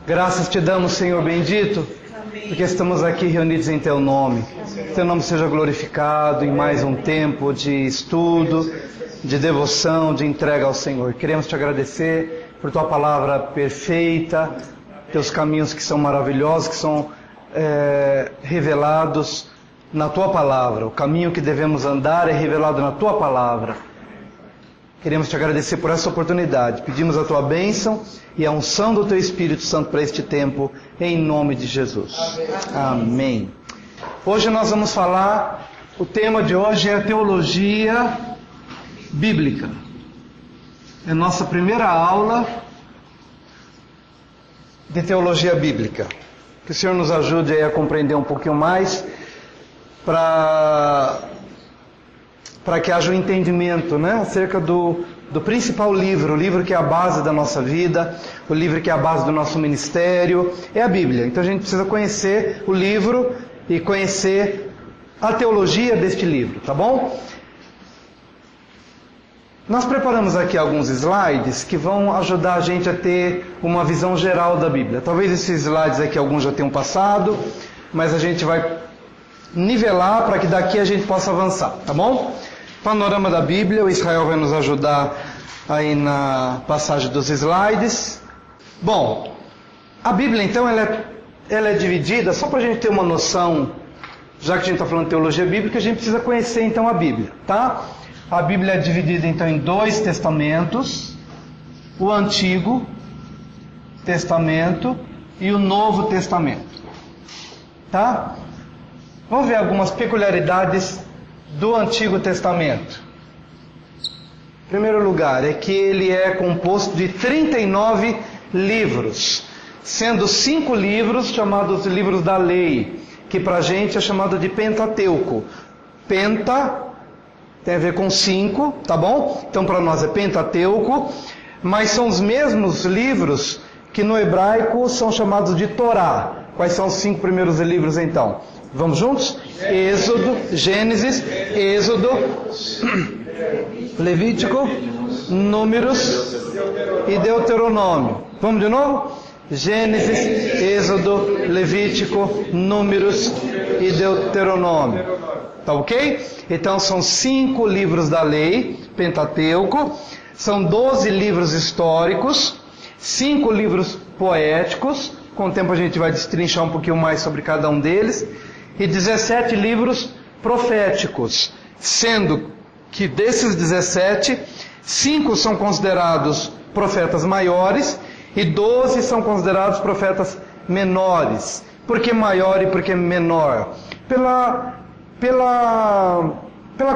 Graças te damos, Senhor bendito, porque estamos aqui reunidos em Teu nome. Teu nome seja glorificado em mais um tempo de estudo, de devoção, de entrega ao Senhor. Queremos te agradecer por Tua palavra perfeita, Teus caminhos que são maravilhosos, que são revelados na Tua palavra. O caminho que devemos andar é revelado na Tua palavra. Queremos te agradecer por essa oportunidade. Pedimos a Tua bênção e a unção do Teu Espírito Santo para este tempo, em nome de Jesus. Amém. Hoje nós vamos falar, o tema de hoje é a teologia bíblica. É a nossa primeira aula de teologia bíblica. Que o Senhor nos ajude aí a compreender um pouquinho mais, para que haja um entendimento, né, acerca do principal livro, o livro que é a base da nossa vida, o livro que é a base do nosso ministério, é a Bíblia. Então a gente precisa conhecer o livro e conhecer a teologia deste livro, tá bom? Nós preparamos aqui alguns slides que vão ajudar a gente a ter uma visão geral da Bíblia. Talvez esses slides aqui alguns já tenham passado, mas a gente vai nivelar para que daqui a gente possa avançar, tá bom? Panorama da Bíblia, o Israel vai nos ajudar aí na passagem dos slides. Bom, a Bíblia então ela é dividida, só para a gente ter uma noção, já que a gente está falando de teologia bíblica, a gente precisa conhecer então a Bíblia, tá? A Bíblia é dividida então em 2 testamentos, o Antigo Testamento e o Novo Testamento, tá? Vamos ver algumas peculiaridades do Antigo Testamento. Em primeiro lugar, é que ele é composto de 39 livros, sendo 5 livros chamados livros da lei, que pra gente é chamado de Pentateuco. Penta tem a ver com 5, tá bom? Então para nós é Pentateuco, mas são os mesmos livros que no hebraico são chamados de Torá. Quais são os 5 primeiros livros então? Vamos juntos? Gênesis, Êxodo, Levítico, Números e Deuteronômio. Vamos de novo? Gênesis, Êxodo, Levítico, Números e Deuteronômio. Tá ok? Então são 5 livros da lei, Pentateuco, são 12 livros históricos, 5 livros poéticos, com o tempo a gente vai destrinchar um pouquinho mais sobre cada um deles, e 17 livros proféticos, sendo que desses 17, 5 são considerados profetas maiores e 12 são considerados profetas menores. Por que maior e por que menor? Pela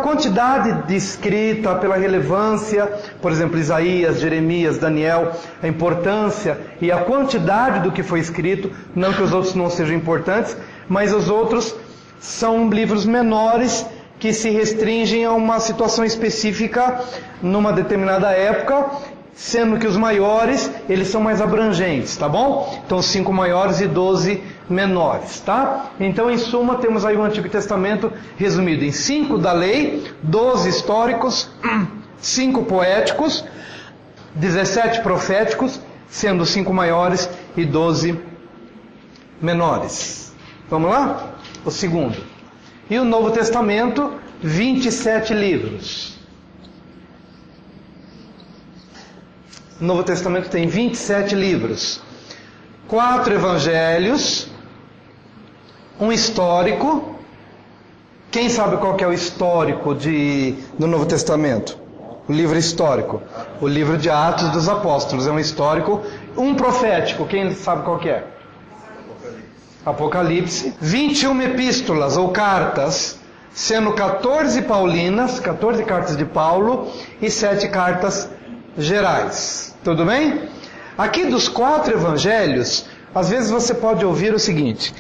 quantidade de escrita, pela relevância, por exemplo, Isaías, Jeremias, Daniel, a importância e a quantidade do que foi escrito, não que os outros não sejam importantes, mas os outros são livros menores que se restringem a uma situação específica numa determinada época, sendo que os maiores, eles são mais abrangentes, tá bom? Então 5 maiores e 12 menores, tá? Então em suma temos aí o Antigo Testamento resumido em 5 da lei, 12 históricos, 5 poéticos, 17 proféticos, sendo 5 maiores e 12 menores. Vamos lá? O segundo. E o Novo Testamento, 27 livros. O Novo Testamento tem 27 livros. 4 evangelhos, um histórico. Quem sabe qual que é o histórico do Novo Testamento? O livro histórico. O livro de Atos dos Apóstolos é um histórico. Um profético, quem sabe qual que é? Apocalipse. 21 epístolas ou cartas, sendo 14 paulinas, 14 cartas de Paulo e 7 cartas gerais. Tudo bem? Aqui dos 4 evangelhos, às vezes você pode ouvir o seguinte: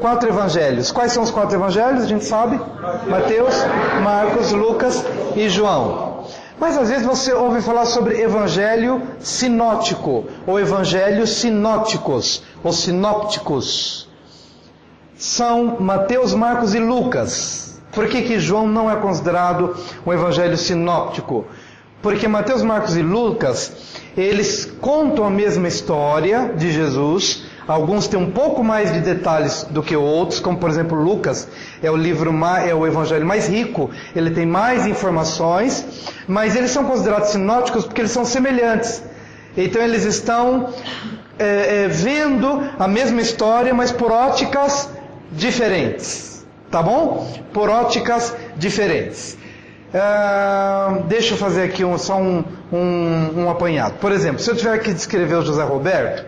4 evangelhos. Quais são os 4 evangelhos? A gente sabe? Mateus, Marcos, Lucas e João. Mas às vezes você ouve falar sobre evangelho sinótico, ou evangelhos sinóticos, ou sinópticos. São Mateus, Marcos e Lucas. Por que João não é considerado um evangelho sinóptico? Porque Mateus, Marcos e Lucas, eles contam a mesma história de Jesus. Alguns têm um pouco mais de detalhes do que outros, como por exemplo Lucas é o evangelho mais rico, ele tem mais informações, mas eles são considerados sinóticos porque eles são semelhantes. Então eles estão vendo a mesma história, mas por óticas diferentes, tá bom? Por óticas diferentes. Deixa eu fazer aqui só um apanhado. Por exemplo, se eu tiver que descrever o José Roberto,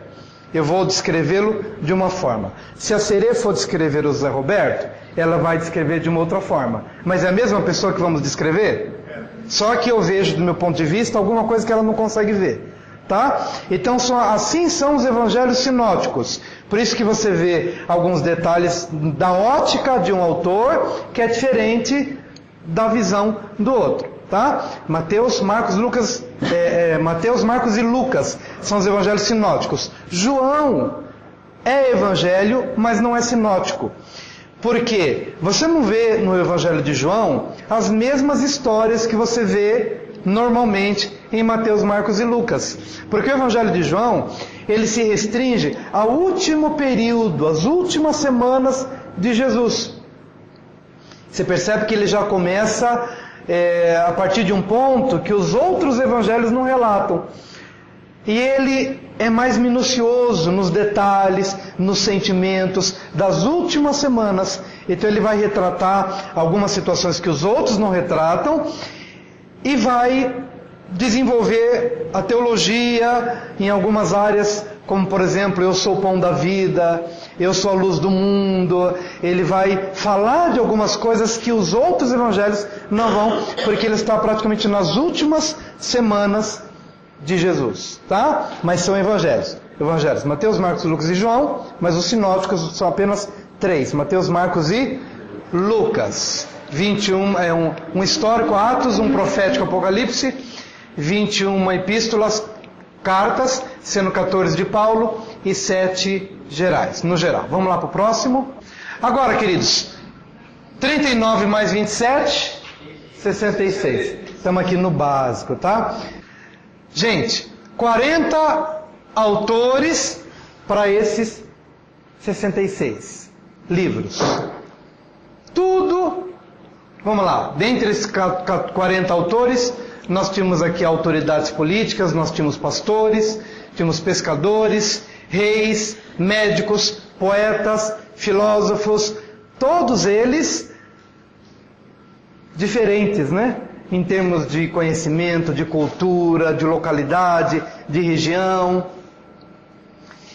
eu vou descrevê-lo de uma forma. Se a Serê for descrever o José Roberto, ela vai descrever de uma outra forma. Mas é a mesma pessoa que vamos descrever? Só que eu vejo, do meu ponto de vista, alguma coisa que ela não consegue ver. Tá? Então, assim são os evangelhos sinóticos. Por isso que você vê alguns detalhes da ótica de um autor que é diferente da visão do outro. Tá? Mateus, Marcos e Lucas são os evangelhos sinóticos. João é evangelho, mas não é sinótico. Por quê? Você não vê no evangelho de João as mesmas histórias que você vê normalmente em Mateus, Marcos e Lucas. Porque o evangelho de João, ele se restringe ao último período, às últimas semanas de Jesus. Você percebe que ele já começa a partir de um ponto que os outros evangelhos não relatam. E ele é mais minucioso nos detalhes, nos sentimentos das últimas semanas. Então ele vai retratar algumas situações que os outros não retratam e vai desenvolver a teologia em algumas áreas, como por exemplo, eu sou o pão da vida, eu sou a luz do mundo. Ele vai falar de algumas coisas que os outros evangelhos não vão, porque ele está praticamente nas últimas semanas de Jesus, tá? Mas são evangelhos. Mateus, Marcos, Lucas e João, mas os sinóticos são apenas 3, Mateus, Marcos e Lucas. 21 é um histórico, Atos, um profético, Apocalipse, 21 epístolas, cartas, sendo 14 de Paulo e 7 gerais, no geral. Vamos lá para o próximo. Agora, queridos, 39 mais 27, 66. Estamos aqui no básico, tá? Gente, 40 autores para esses 66 livros. Tudo, vamos lá, dentre esses 40 autores, nós tínhamos aqui autoridades políticas, nós tínhamos pastores, tínhamos pescadores, reis, médicos, poetas, filósofos, todos eles diferentes, né? Em termos de conhecimento, de cultura, de localidade, de região,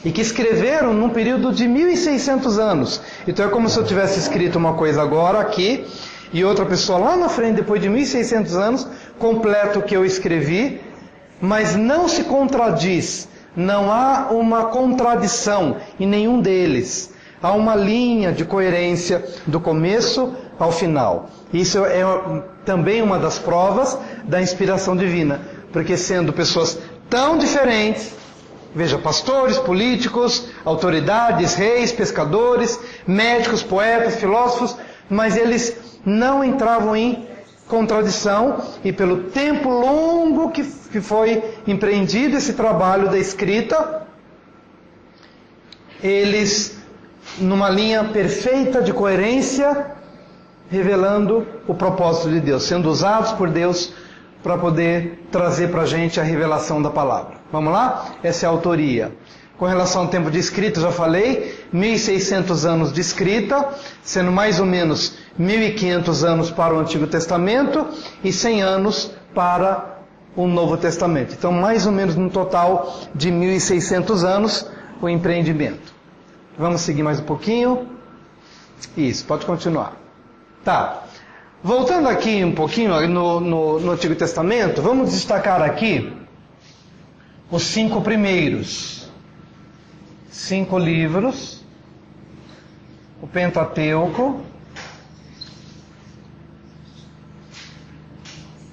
e que escreveram num período de 1.600 anos. Então é como se eu tivesse escrito uma coisa agora aqui, e outra pessoa lá na frente, depois de 1.600 anos, completa o que eu escrevi, mas não se contradiz, não há uma contradição em nenhum deles. Há uma linha de coerência do começo ao final. Isso é também uma das provas da inspiração divina, porque sendo pessoas tão diferentes, veja, pastores, políticos, autoridades, reis, pescadores, médicos, poetas, filósofos, mas eles não entravam em contradição, e pelo tempo longo que foi empreendido esse trabalho da escrita, eles, numa linha perfeita de coerência, revelando o propósito de Deus, sendo usados por Deus para poder trazer para a gente a revelação da palavra. Vamos lá? Essa é a autoria. Com relação ao tempo de escrita, já falei, 1.600 anos de escrita, sendo mais ou menos 1.500 anos para o Antigo Testamento e 100 anos para o Novo Testamento. Então, mais ou menos no total de 1.600 anos, o empreendimento. Vamos seguir mais um pouquinho. Isso, pode continuar. Tá. Voltando aqui um pouquinho no Antigo Testamento, vamos destacar aqui os 5 primeiros. 5 livros, o Pentateuco,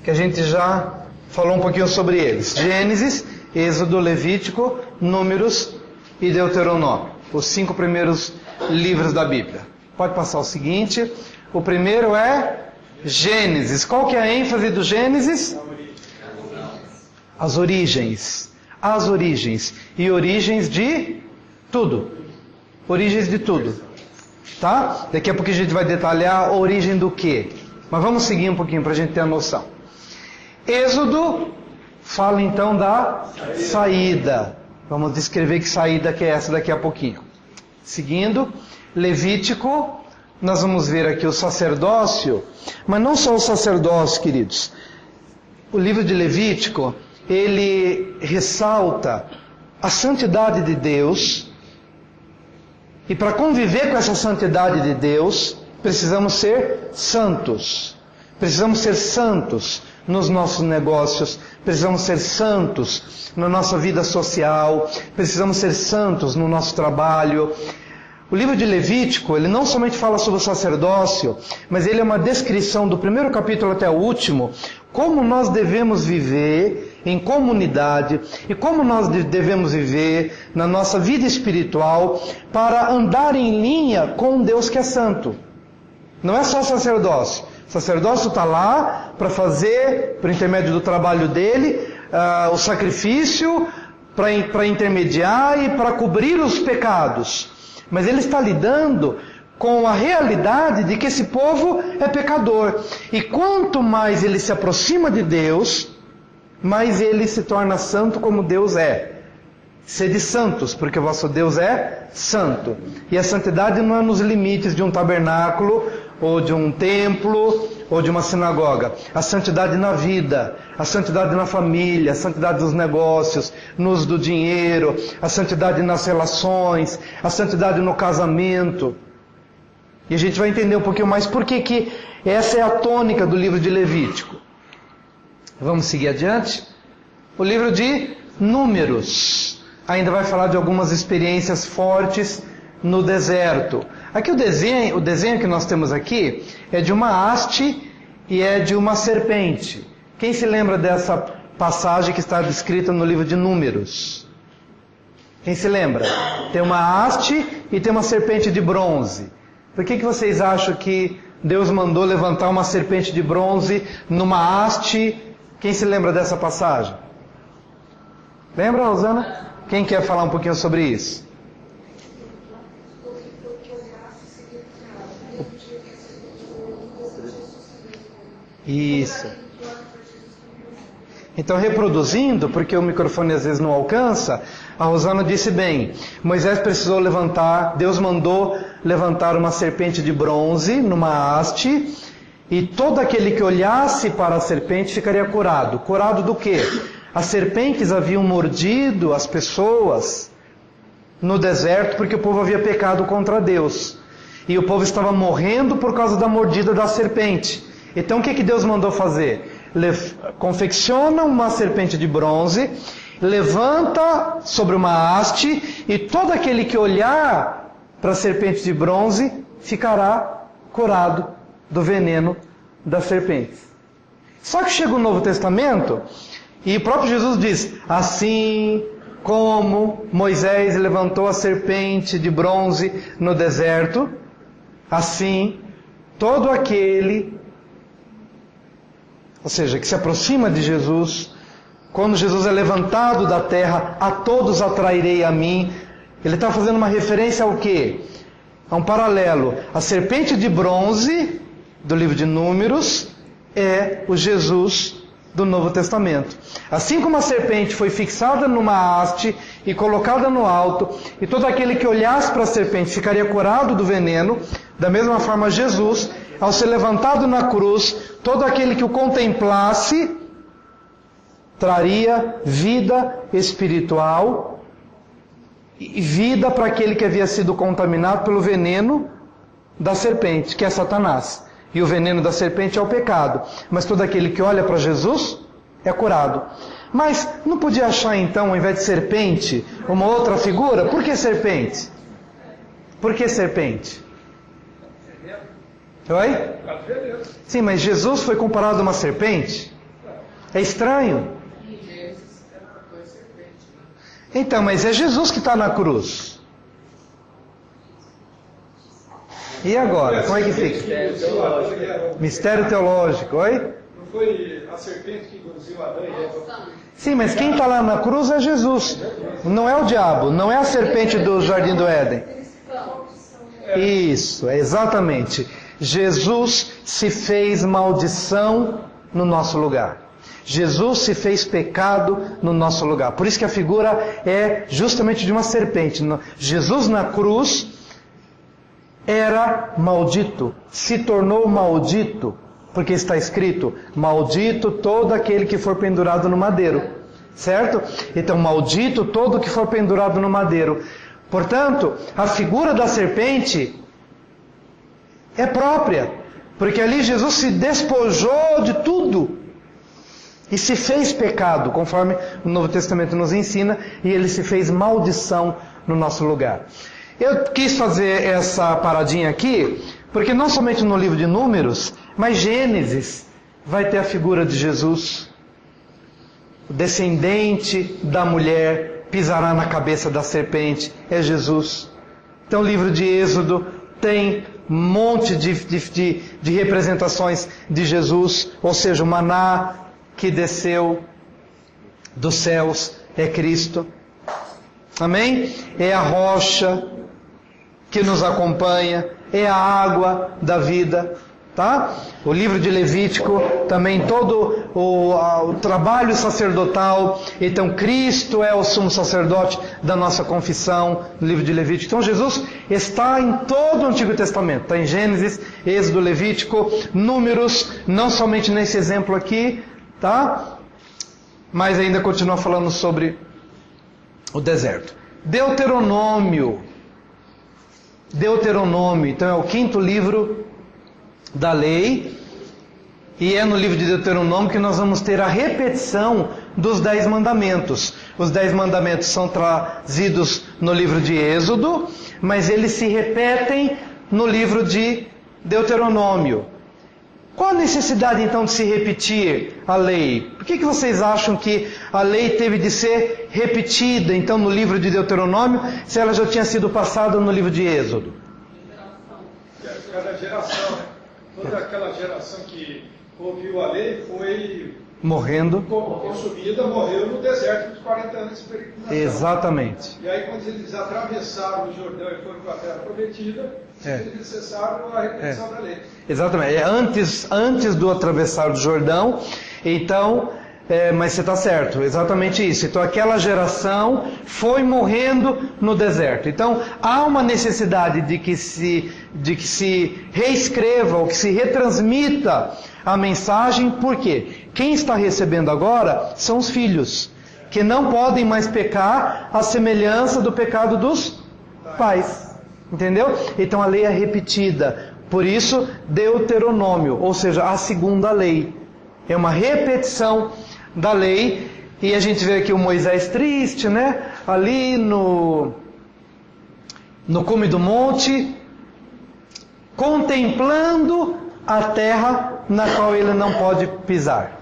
que a gente já falou um pouquinho sobre eles. Gênesis, Êxodo, Levítico, Números e Deuteronômio. Os 5 primeiros livros da Bíblia. Pode passar o seguinte. O primeiro é Gênesis. Qual que é a ênfase do Gênesis? As origens. as origens. E origens de tudo. Origens de tudo. Tá? Daqui a pouco a gente vai detalhar a origem do quê. Mas vamos seguir um pouquinho para a gente ter a noção. Êxodo fala então da saída. Vamos descrever que saída que é essa daqui a pouquinho. Seguindo, Levítico, nós vamos ver aqui o sacerdócio, mas não só o sacerdócio, queridos. O livro de Levítico, ele ressalta a santidade de Deus, e para conviver com essa santidade de Deus, precisamos ser santos. Precisamos ser santos nos nossos negócios, precisamos ser santos na nossa vida social, precisamos ser santos no nosso trabalho. O livro de Levítico, ele não somente fala sobre o sacerdócio, mas ele é uma descrição do primeiro capítulo até o último, como nós devemos viver em comunidade e como nós devemos viver na nossa vida espiritual para andar em linha com Deus que é santo. Não é só sacerdócio. O sacerdócio está lá para fazer, por intermédio do trabalho dele, o sacrifício, para intermediar e para cobrir os pecados. Mas ele está lidando com a realidade de que esse povo é pecador. E quanto mais ele se aproxima de Deus, mais ele se torna santo como Deus é. Sede santos, porque o vosso Deus é santo. E a santidade não é nos limites de um tabernáculo, ou de um templo, ou de uma sinagoga. A santidade na vida, a santidade na família, a santidade nos negócios, no uso do dinheiro, a santidade nas relações, a santidade no casamento. E a gente vai entender um pouquinho mais por que essa é a tônica do livro de Levítico. Vamos seguir adiante. O livro de Números ainda vai falar de algumas experiências fortes no deserto. Aqui o desenho que nós temos aqui é de uma haste e é de uma serpente. Quem se lembra dessa passagem que está descrita no livro de Números? Quem se lembra? Tem uma haste e tem uma serpente de bronze. Por que vocês acham que Deus mandou levantar uma serpente de bronze numa haste? Quem se lembra dessa passagem? Lembra, Rosana? Quem quer falar um pouquinho sobre isso? Isso. Então, reproduzindo, porque o microfone às vezes não alcança, a Rosana disse bem, Moisés precisou levantar, Deus mandou levantar uma serpente de bronze numa haste, e todo aquele que olhasse para a serpente ficaria curado. Curado do quê? As serpentes haviam mordido as pessoas no deserto porque o povo havia pecado contra Deus. E o povo estava morrendo por causa da mordida da serpente. Então o que Deus mandou fazer? Confecciona uma serpente de bronze, levanta sobre uma haste, e todo aquele que olhar para a serpente de bronze ficará curado do veneno das serpentes. Só que chega o Novo Testamento, e o próprio Jesus diz, assim como Moisés levantou a serpente de bronze no deserto, assim todo aquele, ou seja, que se aproxima de Jesus, quando Jesus é levantado da terra, a todos atrairei a mim. Ele está fazendo uma referência ao quê? A um paralelo. A serpente de bronze do livro de Números é o Jesus do Novo Testamento. Assim como a serpente foi fixada numa haste e colocada no alto, e todo aquele que olhasse para a serpente ficaria curado do veneno, da mesma forma Jesus, ao ser levantado na cruz, todo aquele que o contemplasse traria vida espiritual e vida para aquele que havia sido contaminado pelo veneno da serpente, que é Satanás. E o veneno da serpente é o pecado. Mas todo aquele que olha para Jesus é curado. Mas não podia achar então, ao invés de serpente, uma outra figura? Por que serpente? Por que serpente? Oi? Sim, mas Jesus foi comparado a uma serpente? É estranho. Então, mas é Jesus que está na cruz. E agora? Como é que fica? Mistério teológico. Oi? Não foi a serpente que induziu Adão e Eva. Sim, mas quem está lá na cruz é Jesus. Não é o diabo, não é a serpente do Jardim do Éden. Isso, exatamente. Jesus se fez maldição no nosso lugar. Jesus se fez pecado no nosso lugar. Por isso que a figura é justamente de uma serpente. Jesus na cruz era maldito, se tornou maldito, porque está escrito: maldito todo aquele que for pendurado no madeiro. Certo? Então, maldito todo que for pendurado no madeiro. Portanto, a figura da serpente é própria, porque ali Jesus se despojou de tudo e se fez pecado, conforme o Novo Testamento nos ensina, e ele se fez maldição no nosso lugar. Eu quis fazer essa paradinha aqui, porque não somente no livro de Números, mas Gênesis vai ter a figura de Jesus. O descendente da mulher pisará na cabeça da serpente, é Jesus. Então o livro de Êxodo tem um monte de representações de Jesus, ou seja, o maná que desceu dos céus é Cristo. Amém? É a rocha que nos acompanha, é a água da vida. Tá? O livro de Levítico, também todo o trabalho sacerdotal. Então Cristo é o sumo sacerdote da nossa confissão, no livro de Levítico. Então Jesus está em todo o Antigo Testamento. Está em Gênesis, Êxodo, Levítico, Números, não somente nesse exemplo aqui, tá? Mas ainda continua falando sobre o deserto. Deuteronômio, então é o 5º livro da lei, e é no livro de Deuteronômio que nós vamos ter a repetição dos 10 mandamentos. Os 10 mandamentos são trazidos no livro de Êxodo, mas eles se repetem no livro de Deuteronômio. Qual a necessidade então de se repetir a lei? Por que vocês acham que a lei teve de ser repetida então no livro de Deuteronômio, se ela já tinha sido passada no livro de Êxodo? Cada geração, né? Toda aquela geração que ouviu a lei foi morrendo, consumida, morreu no deserto dos 40 anos de peregrinação. Exatamente. E aí quando eles atravessaram o Jordão e foram para a terra prometida, eles cessaram a repetição da lei. Exatamente. Antes do atravessar do Jordão, então, mas você está certo, exatamente isso. Então aquela geração foi morrendo no deserto. Então há uma necessidade de que se reescreva ou que se retransmita a mensagem. Por quê? Quem está recebendo agora são os filhos, que não podem mais pecar à semelhança do pecado dos pais. Entendeu? Então a lei é repetida. Por isso, Deuteronômio, ou seja, a segunda lei. É uma repetição da lei. E a gente vê aqui o Moisés triste, né? Ali no cume do monte, contemplando a terra na qual ele não pode pisar.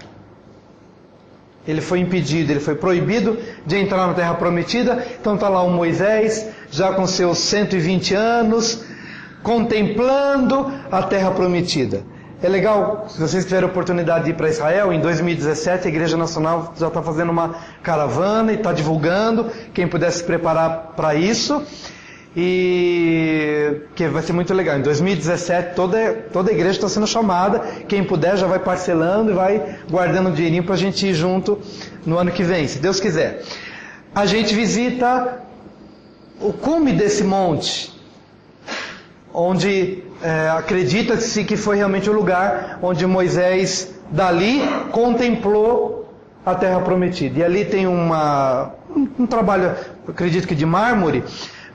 Ele foi impedido, ele foi proibido de entrar na terra prometida. Então está lá o Moisés, já com seus 120 anos, contemplando a terra prometida. É legal, se vocês tiverem a oportunidade de ir para Israel, em 2017 a Igreja Nacional já está fazendo uma caravana e está divulgando, quem puder se preparar para isso. E que vai ser muito legal. Em 2017 toda a igreja está sendo chamada. Quem puder já vai parcelando e vai guardando um dinheirinho para a gente ir junto no ano que vem, se Deus quiser. A gente visita o cume desse monte, onde acredita-se que foi realmente o lugar onde Moisés dali contemplou a terra prometida. E ali tem um trabalho, acredito que de mármore,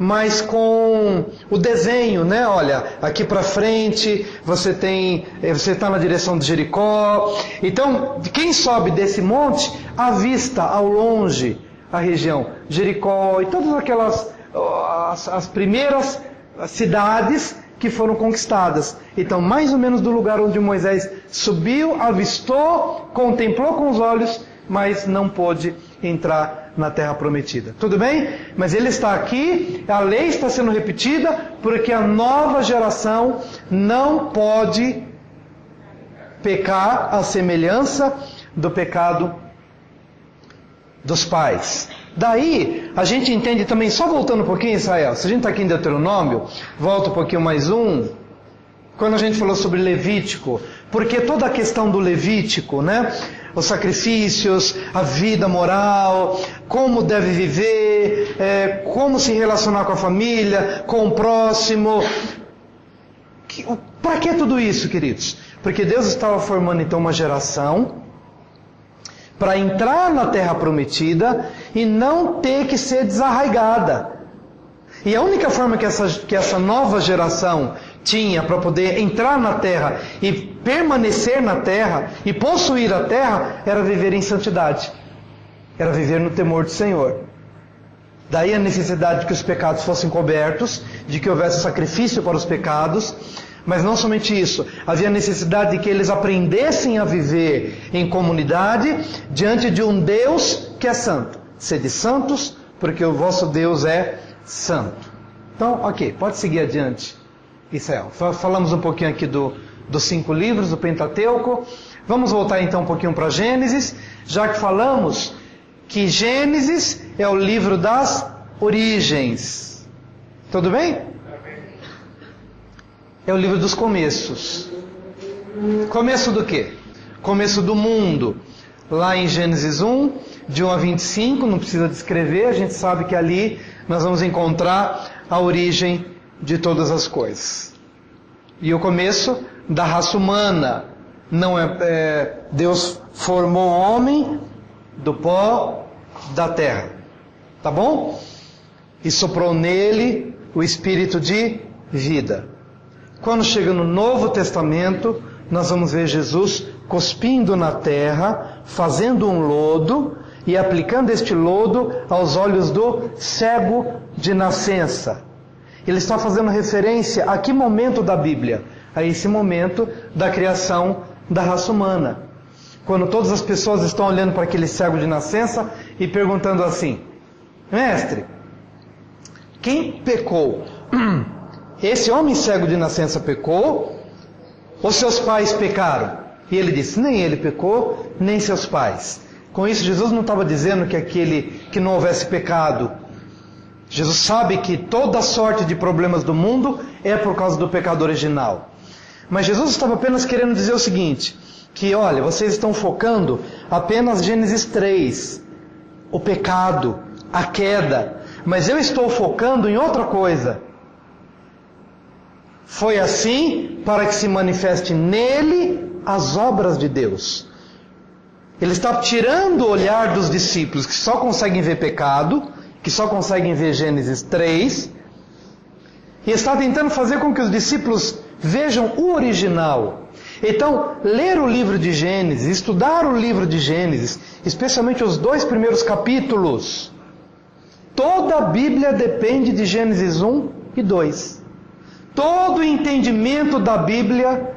mas com o desenho, né? Olha, aqui para frente você está na direção de Jericó. Então, quem sobe desse monte avista ao longe a região Jericó e todas aquelas as primeiras cidades que foram conquistadas. Então, mais ou menos do lugar onde Moisés subiu, avistou, contemplou com os olhos, mas não pôde entrar na terra prometida. Tudo bem? Mas ele está aqui, a lei está sendo repetida, porque a nova geração não pode pecar à semelhança do pecado dos pais. Daí, a gente entende também, só voltando um pouquinho, Israel, se a gente está aqui em Deuteronômio, volta um pouquinho mais quando a gente falou sobre Levítico, porque toda a questão do Levítico, né? Os sacrifícios, a vida moral, como deve viver, como se relacionar com a família, com o próximo. Para que tudo isso, queridos? Porque Deus estava formando então uma geração para entrar na terra prometida e não ter que ser desarraigada. E a única forma que essa nova geração tinha para poder entrar na terra e permanecer na terra e possuir a terra era viver em santidade, era viver no temor do Senhor. Daí a necessidade de que os pecados fossem cobertos, de que houvesse sacrifício para os pecados. Mas não somente isso, havia necessidade de que eles aprendessem a viver em comunidade diante de um Deus que é santo. Sede santos, porque o vosso Deus é santo. Então, ok, pode seguir adiante, Israel. Falamos um pouquinho aqui dos 5 livros do Pentateuco. Vamos voltar então um pouquinho para Gênesis, já que falamos que Gênesis é o livro das origens. Tudo bem? É o livro dos começos. Começo do quê? Começo do mundo. Lá em Gênesis 1, de 1 a 25, não precisa descrever, a gente sabe que ali nós vamos encontrar a origem de todas as coisas. E o começo da raça humana. Não Deus formou o homem do pó da terra. Tá bom? E soprou nele o espírito de vida. Quando chega no Novo Testamento, nós vamos ver Jesus cuspindo na terra, fazendo um lodo e aplicando este lodo aos olhos do cego de nascença. Ele está fazendo referência a que momento da Bíblia? A esse momento da criação da raça humana. Quando todas as pessoas estão olhando para aquele cego de nascença e perguntando assim: Mestre, quem pecou? Esse homem cego de nascença pecou, ou seus pais pecaram? E ele disse, nem ele pecou, nem seus pais. Com isso, Jesus não estava dizendo que não houvesse pecado. Jesus sabe que toda sorte de problemas do mundo é por causa do pecado original. Mas Jesus estava apenas querendo dizer o seguinte, que olha, vocês estão focando apenas Gênesis 3, o pecado, a queda, mas eu estou focando em outra coisa. Foi assim para que se manifeste nele as obras de Deus. Ele está tirando o olhar dos discípulos que só conseguem ver pecado, que só conseguem ver Gênesis 3, e está tentando fazer com que os discípulos vejam o original. Então, ler o livro de Gênesis, estudar o livro de Gênesis, especialmente os 2 primeiros capítulos, toda a Bíblia depende de Gênesis 1 e 2. Todo o entendimento da Bíblia,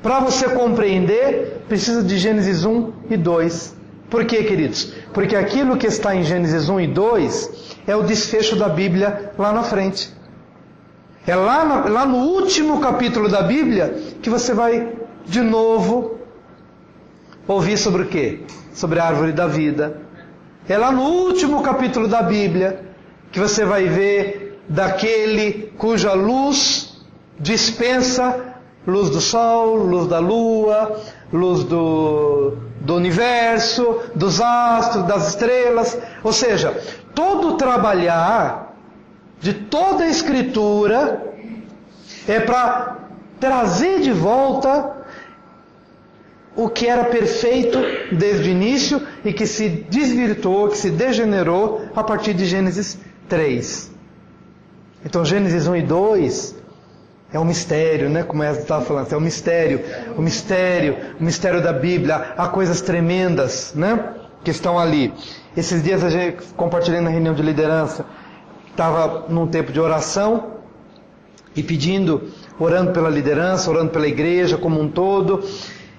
para você compreender, precisa de Gênesis 1 e 2. Por quê, queridos? Porque aquilo que está em Gênesis 1 e 2 é o desfecho da Bíblia lá na frente. É lá no último capítulo da Bíblia que você vai, de novo, ouvir sobre o quê? Sobre a árvore da vida. É lá no último capítulo da Bíblia que você vai ver daquele cuja luz dispensa luz do sol, luz da lua, luz do universo, dos astros, das estrelas. Ou seja, todo o trabalhar de toda a Escritura é para trazer de volta o que era perfeito desde o início e que se desvirtuou, que se degenerou a partir de Gênesis 3. Então Gênesis 1 e 2 é um mistério, né? Como eu estava falando, é um mistério, o mistério da Bíblia. Há coisas tremendas, né? Que estão ali. Esses dias a gente compartilhei na reunião de liderança, estava num tempo de oração e orando pela liderança, orando pela igreja como um todo,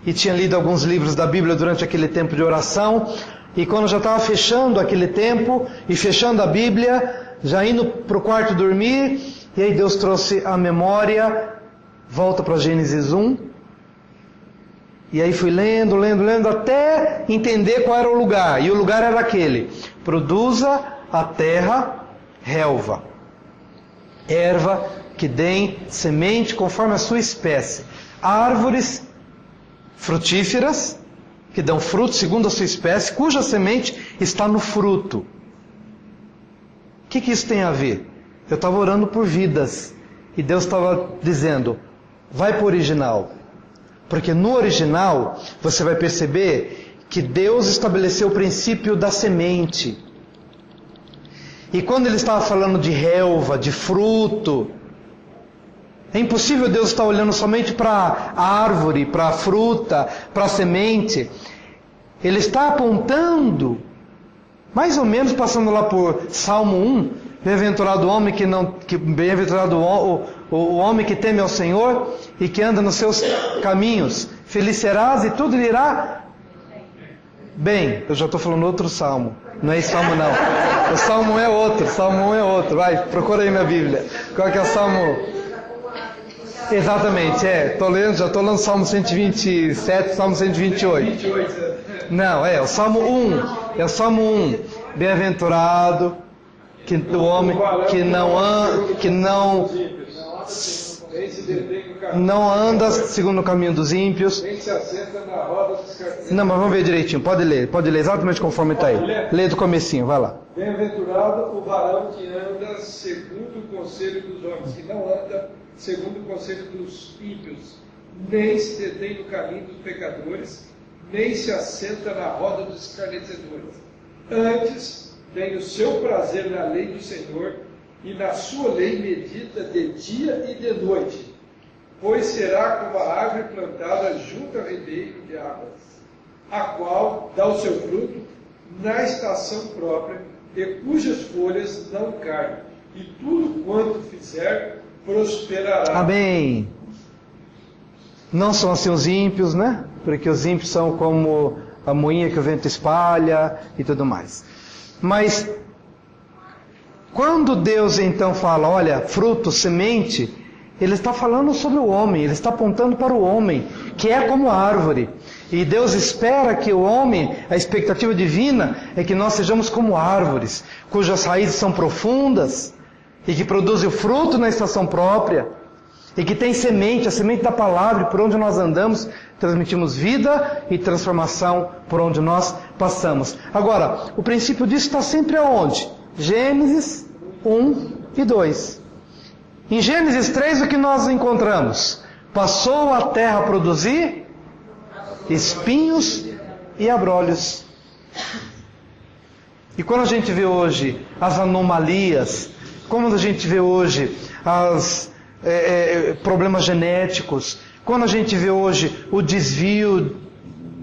e tinha lido alguns livros da Bíblia durante aquele tempo de oração, e quando já estava fechando aquele tempo e fechando a Bíblia, já indo para o quarto dormir, e aí Deus trouxe a memória, volta para Gênesis 1 E aí fui lendo, até entender qual era o lugar. E o lugar era aquele: produza a terra relva, erva que dê semente conforme a sua espécie, árvores frutíferas que dão fruto segundo a sua espécie, cuja semente está no fruto. O que isso tem a ver? Eu estava orando por vidas e Deus estava dizendo: vai para o original. Porque no original você vai perceber que Deus estabeleceu o princípio da semente. E quando Ele estava falando de relva, de fruto, é impossível Deus estar olhando somente para a árvore, para a fruta, para a semente. Ele está apontando, mais ou menos passando lá por Salmo 1, bem-aventurado o homem bem-aventurado o homem que teme ao Senhor e que anda nos seus caminhos. Feliz serás e tudo lhe irá bem. Eu já estou falando outro salmo. Não é esse salmo não. O salmo é outro. Salmo 1 é outro. Vai, procura aí na Bíblia. Qual que é o salmo? Exatamente, já estou lendo o salmo 127, salmo 128. Não, é o salmo 1. É o salmo 1. Bem-aventurado o homem que não anda segundo o caminho dos ímpios. Não, mas vamos ver direitinho. Pode ler exatamente conforme está aí. Lê do comecinho, vai lá. Bem-aventurado o varão que anda segundo o conselho dos homens, que não anda segundo o conselho dos ímpios, nem se detém no caminho dos pecadores, nem se assenta na roda dos escarnecedores. Antes tem o seu prazer na lei do Senhor, e na sua lei medita de dia e de noite. Pois será como a árvore plantada junto ao ribeiro de águas, a qual dá o seu fruto na estação própria, e cujas folhas não caem, e tudo quanto fizer prosperará. Amém. Não são assim os ímpios, né? Porque os ímpios são como a moinha que o vento espalha e tudo mais. Mas quando Deus então fala, olha, fruto, semente, Ele está falando sobre o homem, Ele está apontando para o homem, que é como árvore. E Deus espera que o homem, a expectativa divina é que nós sejamos como árvores, cujas raízes são profundas, e que produzem o fruto na estação própria, e que tem semente, a semente da palavra, e por onde nós andamos, transmitimos vida e transformação por onde nós passamos. Agora, o princípio disso está sempre aonde? Gênesis 1 e 2. Em Gênesis 3, o que nós encontramos? Passou a terra a produzir espinhos e abrolhos. E quando a gente vê hoje as anomalias, como a gente vê hoje os problemas genéticos, quando a gente vê hoje o desvio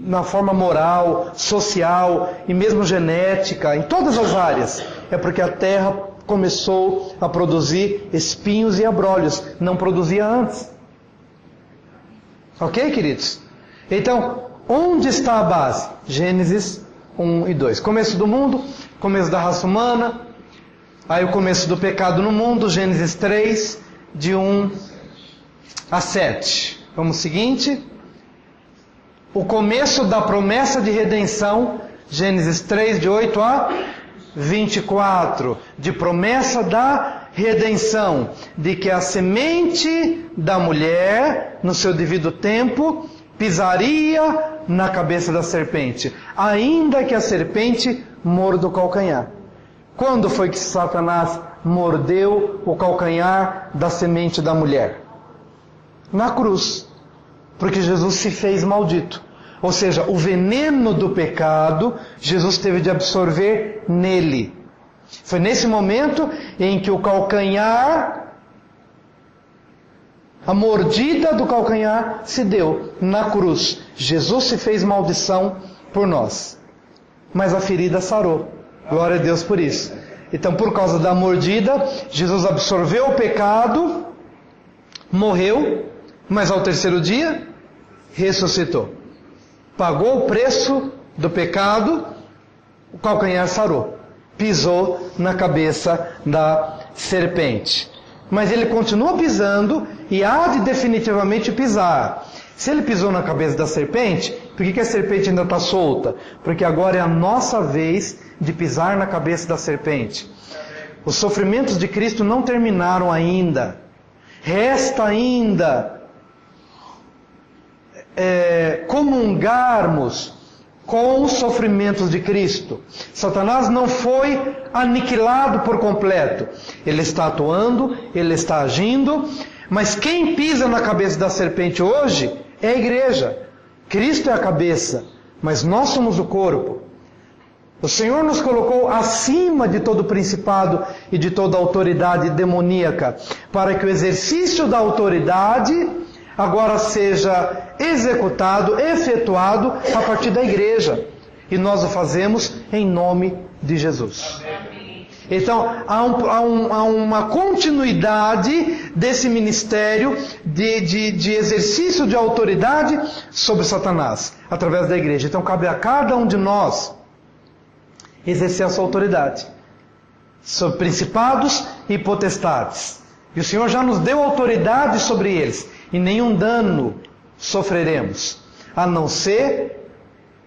na forma moral, social e mesmo genética, em todas as áreas, é porque a terra começou a produzir espinhos e abrolhos, não produzia antes. Ok, queridos? Então, onde está a base? Gênesis 1 e 2. Começo do mundo, começo da raça humana, aí o começo do pecado no mundo, Gênesis 3, de 1 a 7. Vamos seguinte. O começo da promessa de redenção, Gênesis 3, de 8 a 24. De promessa da redenção, de que a semente da mulher, no seu devido tempo, pisaria na cabeça da serpente, ainda que a serpente morda o calcanhar. Quando foi que Satanás mordeu o calcanhar da semente da mulher? Na cruz. Porque Jesus se fez maldito. Ou seja, o veneno do pecado, Jesus teve de absorver nele. Foi nesse momento em que o calcanhar, a mordida do calcanhar se deu na cruz. Jesus se fez maldição por nós. Mas a ferida sarou. Glória a Deus por isso. Então, por causa da mordida, Jesus absorveu o pecado, morreu, mas ao terceiro dia, ressuscitou. Pagou o preço do pecado, o calcanhar sarou. Pisou na cabeça da serpente. Mas ele continua pisando e há de definitivamente pisar. Se ele pisou na cabeça da serpente, por que a serpente ainda está solta? Porque agora é a nossa vez de pisar na cabeça da serpente. Os sofrimentos de Cristo não terminaram ainda. Resta ainda comungarmos com os sofrimentos de Cristo. Satanás não foi aniquilado por completo. Ele está atuando, ele está agindo, mas quem pisa na cabeça da serpente hoje é a igreja. Cristo é a cabeça, mas nós somos o corpo. O Senhor nos colocou acima de todo principado e de toda autoridade demoníaca, para que o exercício da autoridade agora seja executado, efetuado a partir da igreja. E nós o fazemos em nome de Jesus. Então, há uma continuidade desse ministério de exercício de autoridade sobre Satanás, através da igreja. Então, cabe a cada um de nós exercer a sua autoridade sobre principados e potestades. E o Senhor já nos deu autoridade sobre eles, e nenhum dano sofreremos, a não ser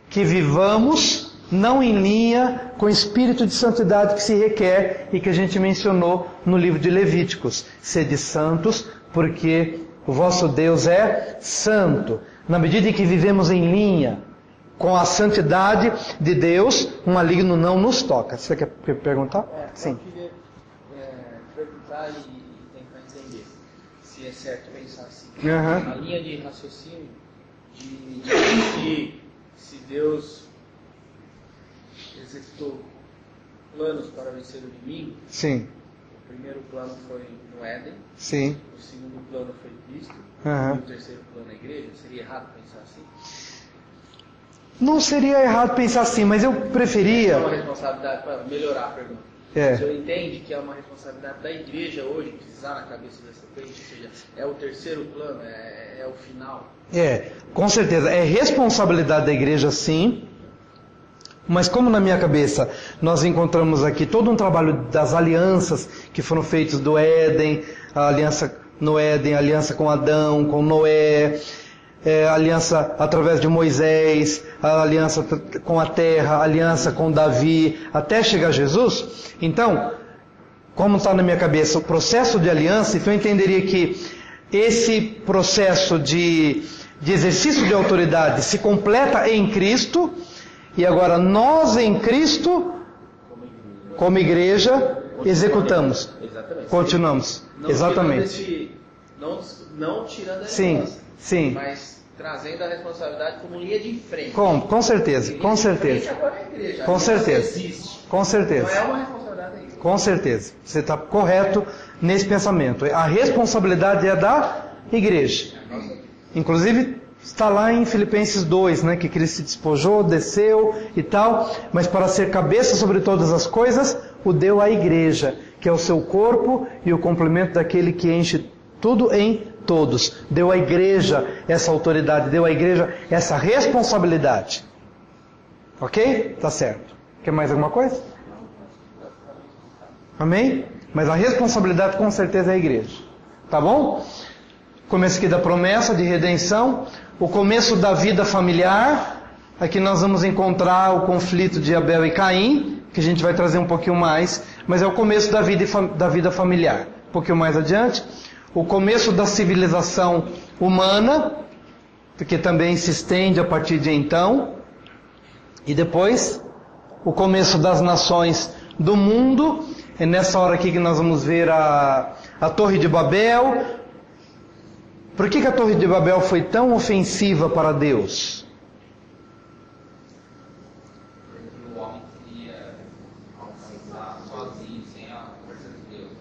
que vivamos não em linha com o espírito de santidade que se requer e que a gente mencionou no livro de Levíticos. Sede santos, porque o vosso Deus é santo. Na medida em que vivemos em linha com a santidade de Deus, um maligno não nos toca. Você quer perguntar? Sim. Eu queria perguntar e tentar entender se é certo pensar assim. Uhum. A linha de raciocínio de que se Deus executou planos para vencer o inimigo, Sim. o primeiro plano foi no Éden, Sim. o segundo plano foi Cristo, Uhum. e o terceiro plano é a igreja. Seria errado pensar assim? Não seria errado pensar assim, mas eu preferia... É uma responsabilidade, para melhorar a pergunta. O senhor entende que é uma responsabilidade da igreja hoje pisar na cabeça dessa frente? Ou seja, é o terceiro plano, é o final? Com certeza. É responsabilidade da igreja, sim. Mas como na minha cabeça nós encontramos aqui todo um trabalho das alianças que foram feitas do Éden, a aliança no Éden, a aliança com Adão, com Noé, a aliança através de Moisés, a aliança com a terra, a aliança com Davi, até chegar a Jesus. Então, como está na minha cabeça o processo de aliança, então eu entenderia que esse processo de exercício de autoridade se completa em Cristo, e agora nós em Cristo, como igreja, executamos. Exatamente. Continuamos. Não Exatamente. Não tirando a Sim, resposta, sim. mas trazendo a responsabilidade como linha de frente. Com certeza, Linha com de certeza. frente agora é a igreja. Com certeza. Existe. Com certeza. Então é uma responsabilidade da igreja. Com certeza. Você está correto nesse pensamento. A responsabilidade é da igreja. Inclusive, está lá em Filipenses 2, né, que Cristo se despojou, desceu e tal, mas para ser cabeça sobre todas as coisas, o deu à igreja, que é o seu corpo e o complemento daquele que enche tudo em todos. Deu à igreja essa autoridade, deu à igreja essa responsabilidade. Ok? Tá certo. Quer mais alguma coisa? Amém? Mas a responsabilidade com certeza é a igreja. Tá bom? Começo aqui da promessa de redenção. O começo da vida familiar. Aqui nós vamos encontrar o conflito de Abel e Caim, que a gente vai trazer um pouquinho mais. Mas é o começo da vida familiar. Um pouquinho mais adiante. O começo da civilização humana, que também se estende a partir de então. E depois, o começo das nações do mundo. É nessa hora aqui que nós vamos ver a Torre de Babel. Por que a Torre de Babel foi tão ofensiva para Deus? O homem queria alcançar sozinho, sem a força de Deus.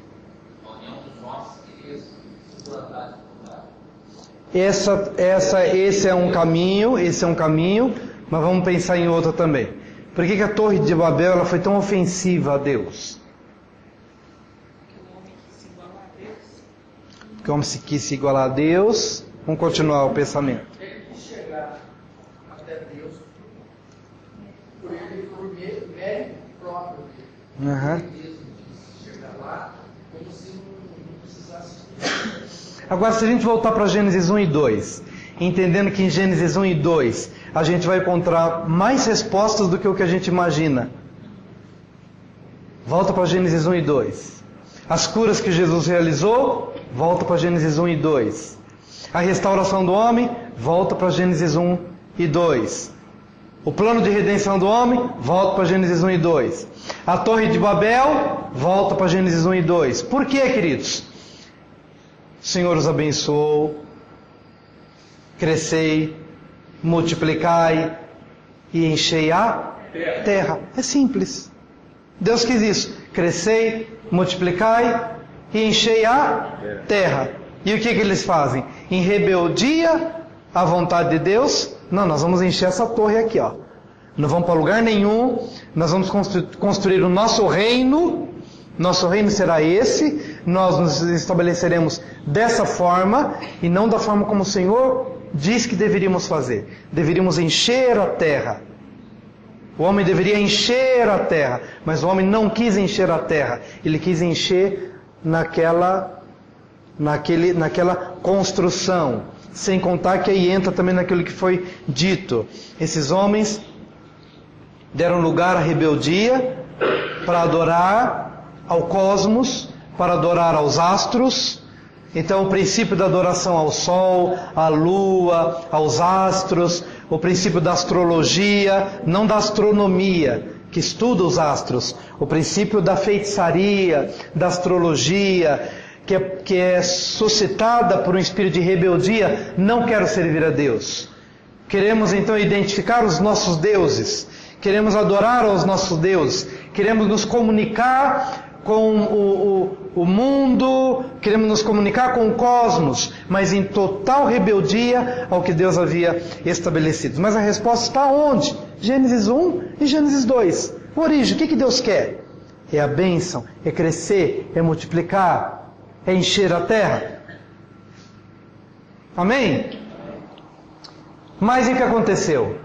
A união dos homens queria suplantar a Esse é um caminho, mas vamos pensar em outro também. Por que a Torre de Babel ela foi tão ofensiva a Deus? Porque o homem quis se igualar a Deus. Vamos continuar o pensamento. Ele quis chegar até Deus por mérito próprio dele. Uhum. Ele mesmo quis chegar lá como se não precisasse. Agora, se a gente voltar para Gênesis 1 e 2, entendendo que em Gênesis 1 e 2 a gente vai encontrar mais respostas do que o que a gente imagina. Volta para Gênesis 1 e 2. As curas que Jesus realizou, volta para Gênesis 1 e 2. A restauração do homem, volta para Gênesis 1 e 2. O plano de redenção do homem, volta para Gênesis 1 e 2. A Torre de Babel, volta para Gênesis 1 e 2. Por quê, queridos? O Senhor os abençoou, crescei, multiplicai e enchei a terra. É simples. Deus quis isso. Crescei, multiplicai e enchei a terra. E o que eles fazem? Em rebeldia à vontade de Deus, não, nós vamos encher essa torre aqui, ó. Não vamos para lugar nenhum, nós vamos construir o nosso reino será esse, nós nos estabeleceremos dessa forma, e não da forma como o Senhor diz que deveríamos fazer. Deveríamos encher a terra. O homem deveria encher a terra, mas o homem não quis encher a terra, ele quis encher naquela construção, sem contar que aí entra também naquilo que foi dito. Esses homens deram lugar à rebeldia para adorar ao cosmos, para adorar aos astros. Então o princípio da adoração ao sol, à lua, aos astros, o princípio da astrologia, não da astronomia, que estuda os astros, o princípio da feitiçaria, da astrologia, que é suscitada por um espírito de rebeldia. Não quero servir a Deus. Queremos então identificar os nossos deuses, queremos adorar aos nossos deuses, queremos nos comunicar com o mundo, queremos nos comunicar com o cosmos, mas em total rebeldia ao que Deus havia estabelecido. Mas a resposta está onde? Gênesis 1 e Gênesis 2. Origem, o que Deus quer? É a bênção, é crescer, é multiplicar, é encher a terra. Amém? Mas o que aconteceu?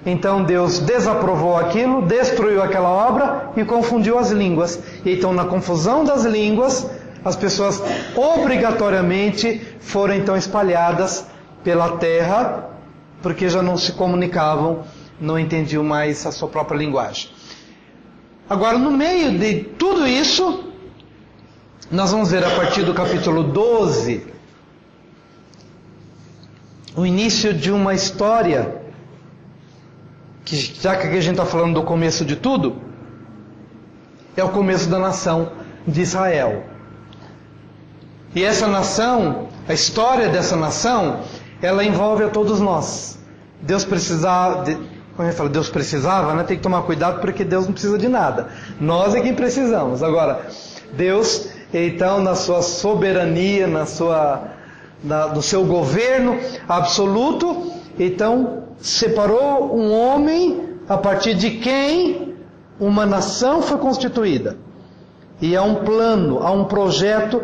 Então Deus desaprovou aquilo, destruiu aquela obra e confundiu as línguas. E então, na confusão das línguas, as pessoas obrigatoriamente foram então espalhadas pela terra, porque já não se comunicavam, não entendiam mais a sua própria linguagem. Agora, no meio de tudo isso, nós vamos ver a partir do capítulo 12, o início de uma história, que já que a gente está falando do começo de tudo, é o começo da nação de Israel. E essa nação, a história dessa nação, ela envolve a todos nós. Deus precisava, quando a gente fala Deus precisava, né, tem que tomar cuidado porque Deus não precisa de nada. Nós é quem precisamos. Agora, Deus, então, na sua soberania, no seu governo absoluto, então, separou um homem a partir de quem uma nação foi constituída. E há um plano, há um projeto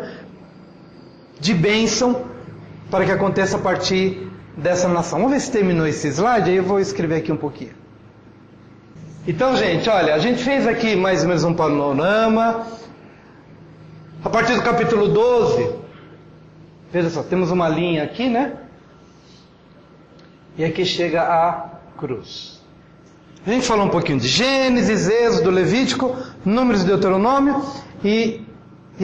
de bênção para que aconteça a partir dessa nação. Vamos ver se terminou esse slide, aí eu vou escrever aqui um pouquinho. Então, gente, olha, a gente fez aqui mais ou menos um panorama. A partir do capítulo 12, veja só, temos uma linha aqui, né? E aqui chega a cruz. A gente falou um pouquinho de Gênesis, Êxodo, Levítico, Números e Deuteronômio, e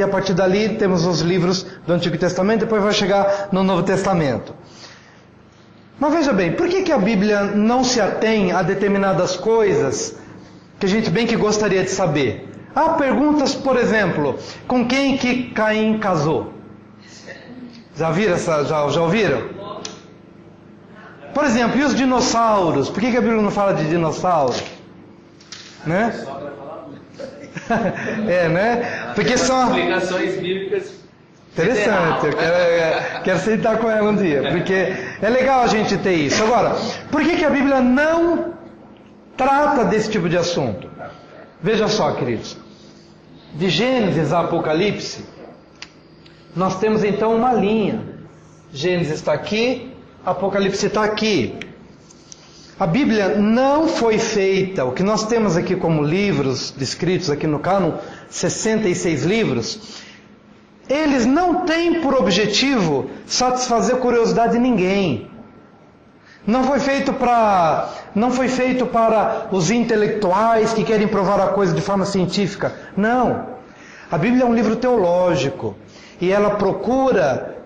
a partir dali temos os livros do Antigo Testamento, depois vai chegar no Novo Testamento. Mas veja bem, por que a Bíblia não se atém a determinadas coisas que a gente bem que gostaria de saber? Há perguntas, por exemplo, com quem que Caim casou? Já viram já ouviram? Por exemplo, e os dinossauros? Por que a Bíblia não fala de dinossauro? Né? É, né? Porque são explicações bíblicas. Interessante, eu quero sentar com ela um dia, porque é legal a gente ter isso. Agora, por que a Bíblia não trata desse tipo de assunto? Veja só, queridos. De Gênesis a Apocalipse, nós temos então uma linha. Gênesis está aqui, Apocalipse está aqui. A Bíblia não foi feita, o que nós temos aqui como livros descritos aqui no cânon, 66 livros, eles não têm por objetivo satisfazer a curiosidade de ninguém. Não foi feito para os intelectuais que querem provar a coisa de forma científica. Não. A Bíblia é um livro teológico e ela procura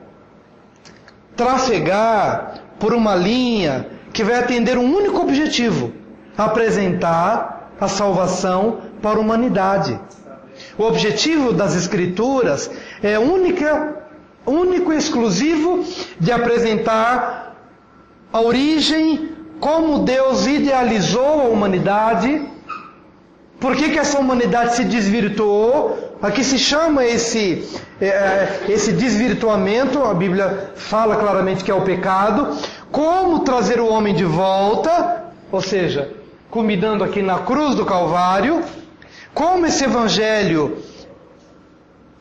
trafegar por uma linha que vai atender um único objetivo: apresentar a salvação para a humanidade. O objetivo das Escrituras é único e exclusivo de apresentar a origem, como Deus idealizou a humanidade, por que essa humanidade se desvirtuou, a que se chama esse desvirtuamento, a Bíblia fala claramente que é o pecado, como trazer o homem de volta, ou seja, culminando aqui na cruz do Calvário, como esse evangelho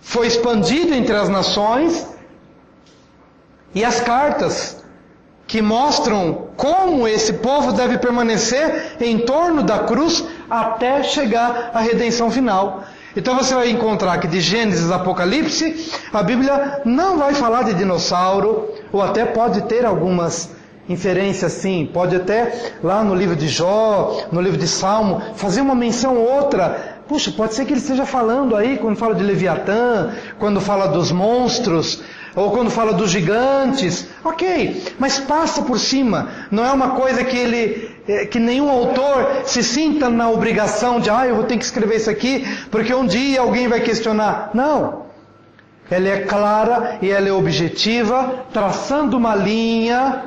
foi expandido entre as nações, e as cartas que mostram como esse povo deve permanecer em torno da cruz até chegar à redenção final. Então você vai encontrar que de Gênesis a Apocalipse, a Bíblia não vai falar de dinossauro, ou até pode ter algumas inferências sim, pode até lá no livro de Jó, no livro de Salmo, fazer uma menção ou outra. Puxa, pode ser que ele esteja falando aí, quando fala de Leviatã, quando fala dos monstros, ou quando fala dos gigantes, ok, mas passa por cima. Não é uma coisa que nenhum autor se sinta na obrigação de, eu vou ter que escrever isso aqui, porque um dia alguém vai questionar. Não. Ela é clara e ela é objetiva, traçando uma linha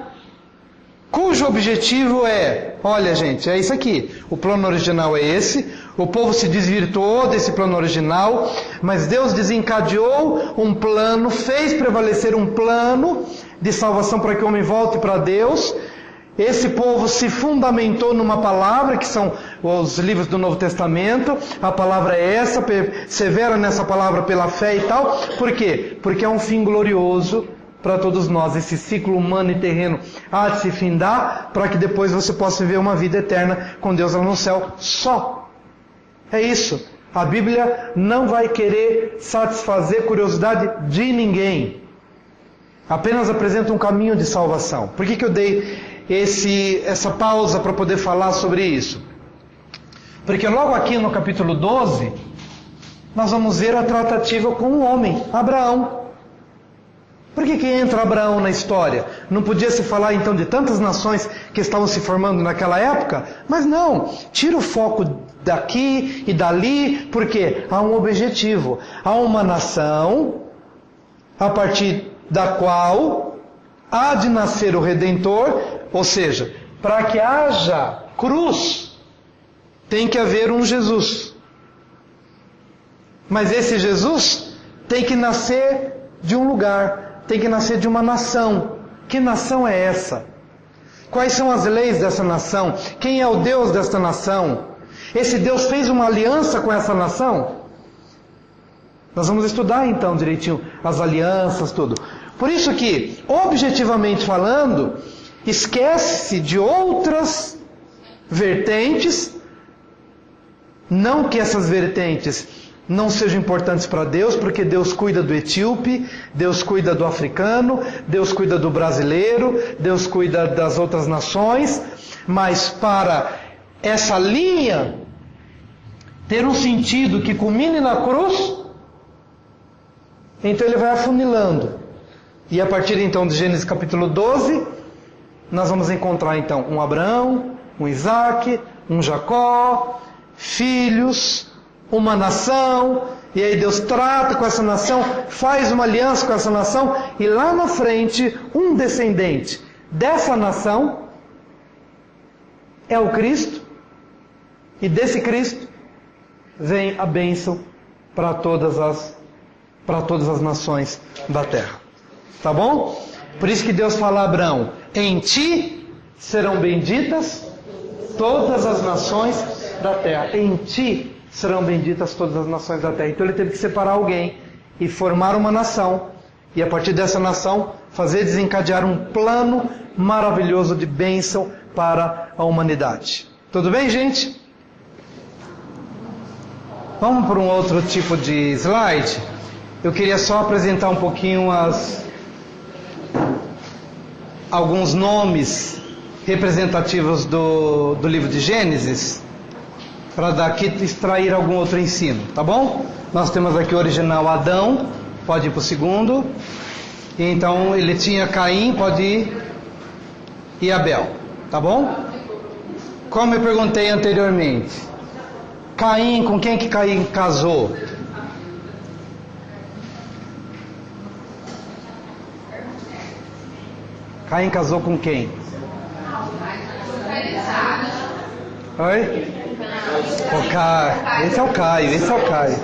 cujo objetivo é, olha gente, é isso aqui, o plano original é esse, o povo se desvirtuou desse plano original, mas Deus desencadeou um plano, fez prevalecer um plano de salvação para que o homem volte para Deus. Esse povo se fundamentou numa palavra, que são os livros do Novo Testamento, a palavra é essa, persevera nessa palavra pela fé e tal. Por quê? Porque é um fim glorioso para todos nós. Esse ciclo humano e terreno há de se findar, para que depois você possa viver uma vida eterna com Deus lá no céu só. É isso. A Bíblia não vai querer satisfazer curiosidade de ninguém. Apenas apresenta um caminho de salvação. Por que eu dei essa pausa para poder falar sobre isso? Porque logo aqui no capítulo 12, nós vamos ver a tratativa com o homem, Abraão. Por que entra Abraão na história? Não podia se falar então de tantas nações que estavam se formando naquela época? Mas não, tira o foco daqui e dali, porque há um objetivo. Há uma nação a partir da qual há de nascer o Redentor, ou seja, para que haja cruz, tem que haver um Jesus. Mas esse Jesus tem que nascer de um lugar, tem que nascer de uma nação. Que nação é essa? Quais são as leis dessa nação? Quem é o Deus desta nação? Esse Deus fez uma aliança com essa nação? Nós vamos estudar então direitinho as alianças, tudo. Por isso que, objetivamente falando, esquece-se de outras vertentes, não que essas vertentes não sejam importantes para Deus, porque Deus cuida do etíope, Deus cuida do africano, Deus cuida do brasileiro, Deus cuida das outras nações, mas para essa linha ter um sentido que culmine na cruz, então ele vai afunilando. E a partir então de Gênesis capítulo 12, nós vamos encontrar então um Abraão, um Isaac, um Jacó, filhos, uma nação, e aí Deus trata com essa nação, faz uma aliança com essa nação, e lá na frente, um descendente dessa nação é o Cristo, e desse Cristo vem a bênção para todas as nações da terra. Tá bom? Por isso que Deus fala a Abraão, em ti serão benditas todas as nações da terra. Em ti serão benditas todas as nações da terra. Então ele teve que separar alguém e formar uma nação. E a partir dessa nação, fazer desencadear um plano maravilhoso de bênção para a humanidade. Tudo bem, gente? Vamos para um outro tipo de slide. Eu queria só apresentar um pouquinho alguns nomes representativos do livro de Gênesis, para daqui extrair algum outro ensino, tá bom? Nós temos aqui o original Adão, pode ir para o segundo. E então ele tinha Caim, pode ir, e Abel, tá bom? Como eu perguntei anteriormente, Caim, com quem que Caim casou? Caim casou com quem? Oi? O Caio. Esse é o Caio, esse é o Caio.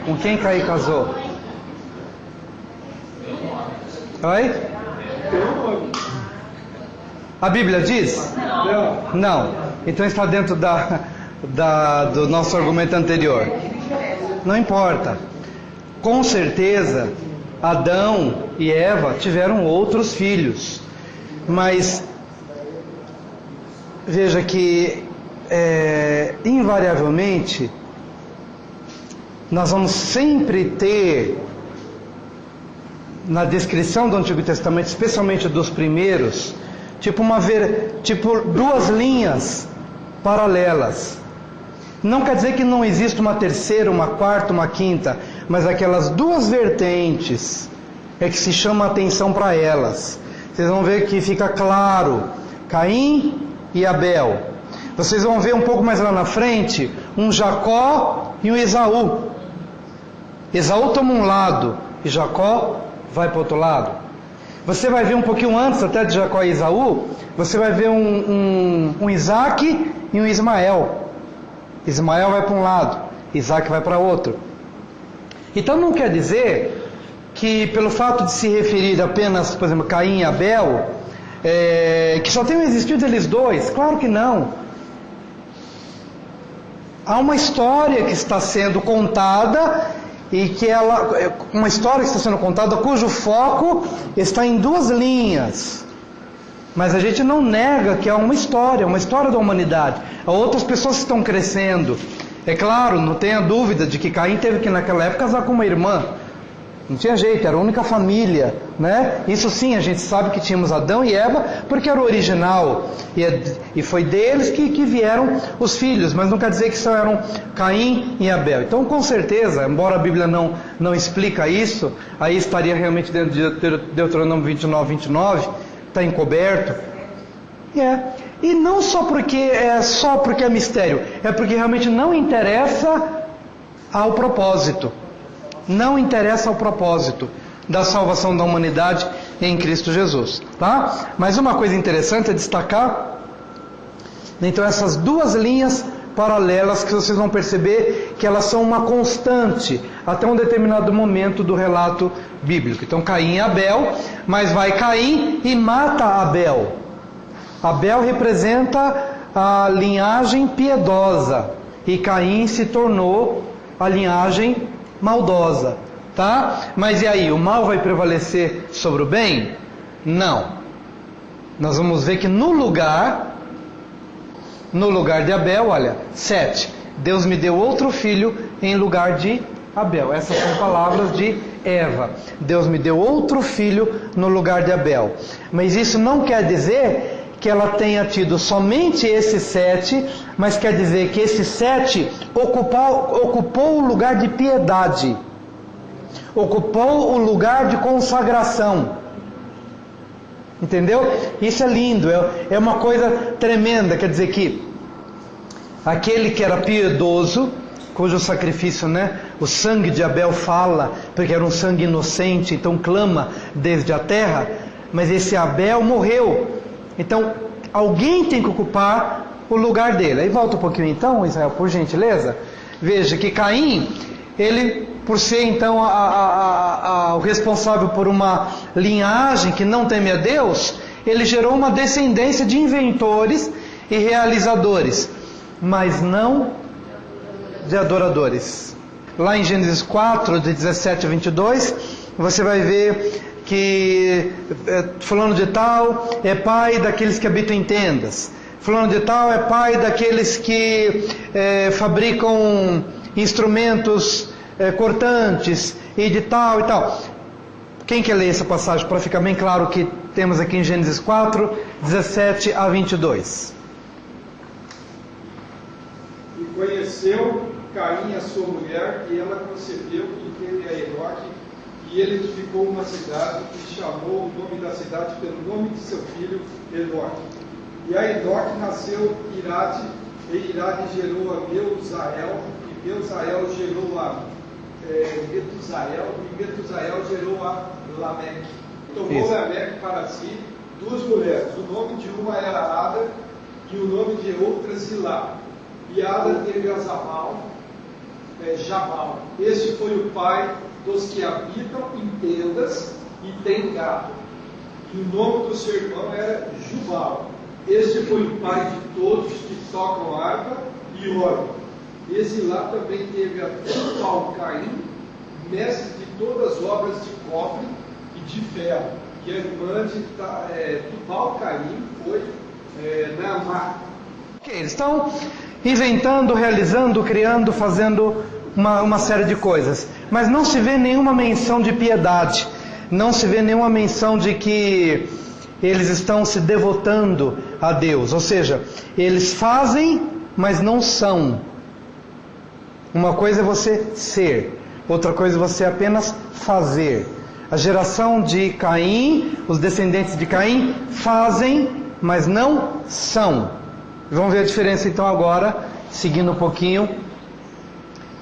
Com quem Caim casou? Oi? A Bíblia diz? Não. Então está dentro do nosso argumento anterior. Não importa. Com certeza, Adão e Eva tiveram outros filhos. Mas veja que invariavelmente nós vamos sempre ter na descrição do Antigo Testamento, especialmente dos primeiros, tipo duas linhas paralelas. Não quer dizer que não existe uma terceira, uma quarta, uma quinta, mas aquelas duas vertentes é que se chama a atenção para elas. Vocês vão ver que fica claro, Caim e Abel. Vocês vão ver um pouco mais lá na frente, um Jacó e um Esaú. Esaú toma um lado e Jacó vai para o outro lado. Você vai ver um pouquinho antes até de Jacó e Esaú, você vai ver um Isaac e um Ismael. Ismael vai para um lado, Isaac vai para outro. Então não quer dizer que pelo fato de se referir apenas, por exemplo, Caim e Abel, que só tenham existido eles dois. Claro que não. Há uma história que está sendo contada, e que uma história que está sendo contada cujo foco está em duas linhas. Mas a gente não nega que há uma história da humanidade. Há outras pessoas que estão crescendo. É claro, não tenha dúvida de que Caim teve que naquela época casar com uma irmã. Não tinha jeito, era a única família, né? Isso sim, a gente sabe que tínhamos Adão e Eva, porque era o original. E foi deles que vieram os filhos, mas não quer dizer que só eram Caim e Abel. Então, com certeza, embora a Bíblia não explica isso, aí estaria realmente dentro de Deuteronômio 29, está encoberto. E não só porque é mistério, é porque realmente não interessa ao propósito. Não interessa ao propósito da salvação da humanidade em Cristo Jesus, tá? Mas uma coisa interessante é destacar, então, essas duas linhas paralelas que vocês vão perceber que elas são uma constante até um determinado momento do relato bíblico. Então, Caim e Abel, mas vai Caim e mata Abel. Abel representa a linhagem piedosa e Caim se tornou a linhagem maldosa, tá? Mas e aí, o mal vai prevalecer sobre o bem? Não. Nós vamos ver que no lugar de Abel, olha, 7, Deus me deu outro filho em lugar de Abel. Essas são palavras de Eva. Deus me deu outro filho no lugar de Abel. Mas isso não quer dizer que ela tenha tido somente esse 7, mas quer dizer que esse 7 ocupou o lugar de piedade, ocupou o lugar de consagração. Entendeu? Isso é lindo, é uma coisa tremenda. Quer dizer que aquele que era piedoso, cujo sacrifício, o sangue de Abel fala, porque era um sangue inocente, então clama desde a terra, mas esse Abel morreu. Então, alguém tem que ocupar o lugar dele. Aí volta um pouquinho então, Israel, por gentileza. Veja que Caim, ele, por ser então o responsável por uma linhagem que não teme a Deus, ele gerou uma descendência de inventores e realizadores, mas não de adoradores. Lá em Gênesis 4, de 17 a 22, você vai ver que fulano de tal é pai daqueles que habitam em tendas, fulano de tal é pai daqueles que fabricam instrumentos cortantes, e de tal e tal. Quem quer ler essa passagem para ficar bem claro o que temos aqui em Gênesis 4, 17 a 22? E conheceu Caim a sua mulher, e ela concebeu e teve a Enoque, e ele edificou uma cidade e chamou o nome da cidade pelo nome de seu filho Enoque. E a Enoque nasceu Irade, e Irade gerou a Meuzael, e Meuzael gerou a Metusael, e Metusael gerou a Lameque. Tomou Lameque para si 2 mulheres. O nome de uma era Ada, e o nome de outra Zilá. E Ada teve a Jabal. Este foi o pai dos que habitam em tendas e têm gado. E o nome do seu irmão era Jubal. Este foi o pai de todos que tocam harpa e órgão. E Zilá também teve a Tubal-Caim, mestre de todas as obras de cobre e de ferro. E a irmã de Tubal-Caim foi Naamá. Eles estão inventando, realizando, criando, fazendo uma série de coisas. Mas não se vê nenhuma menção de piedade. Não se vê nenhuma menção de que eles estão se devotando a Deus. Ou seja, eles fazem, mas não são. Uma coisa é você ser, outra coisa é você apenas fazer. A geração de Caim, os descendentes de Caim, fazem, mas não são. Vamos ver a diferença então agora, seguindo um pouquinho,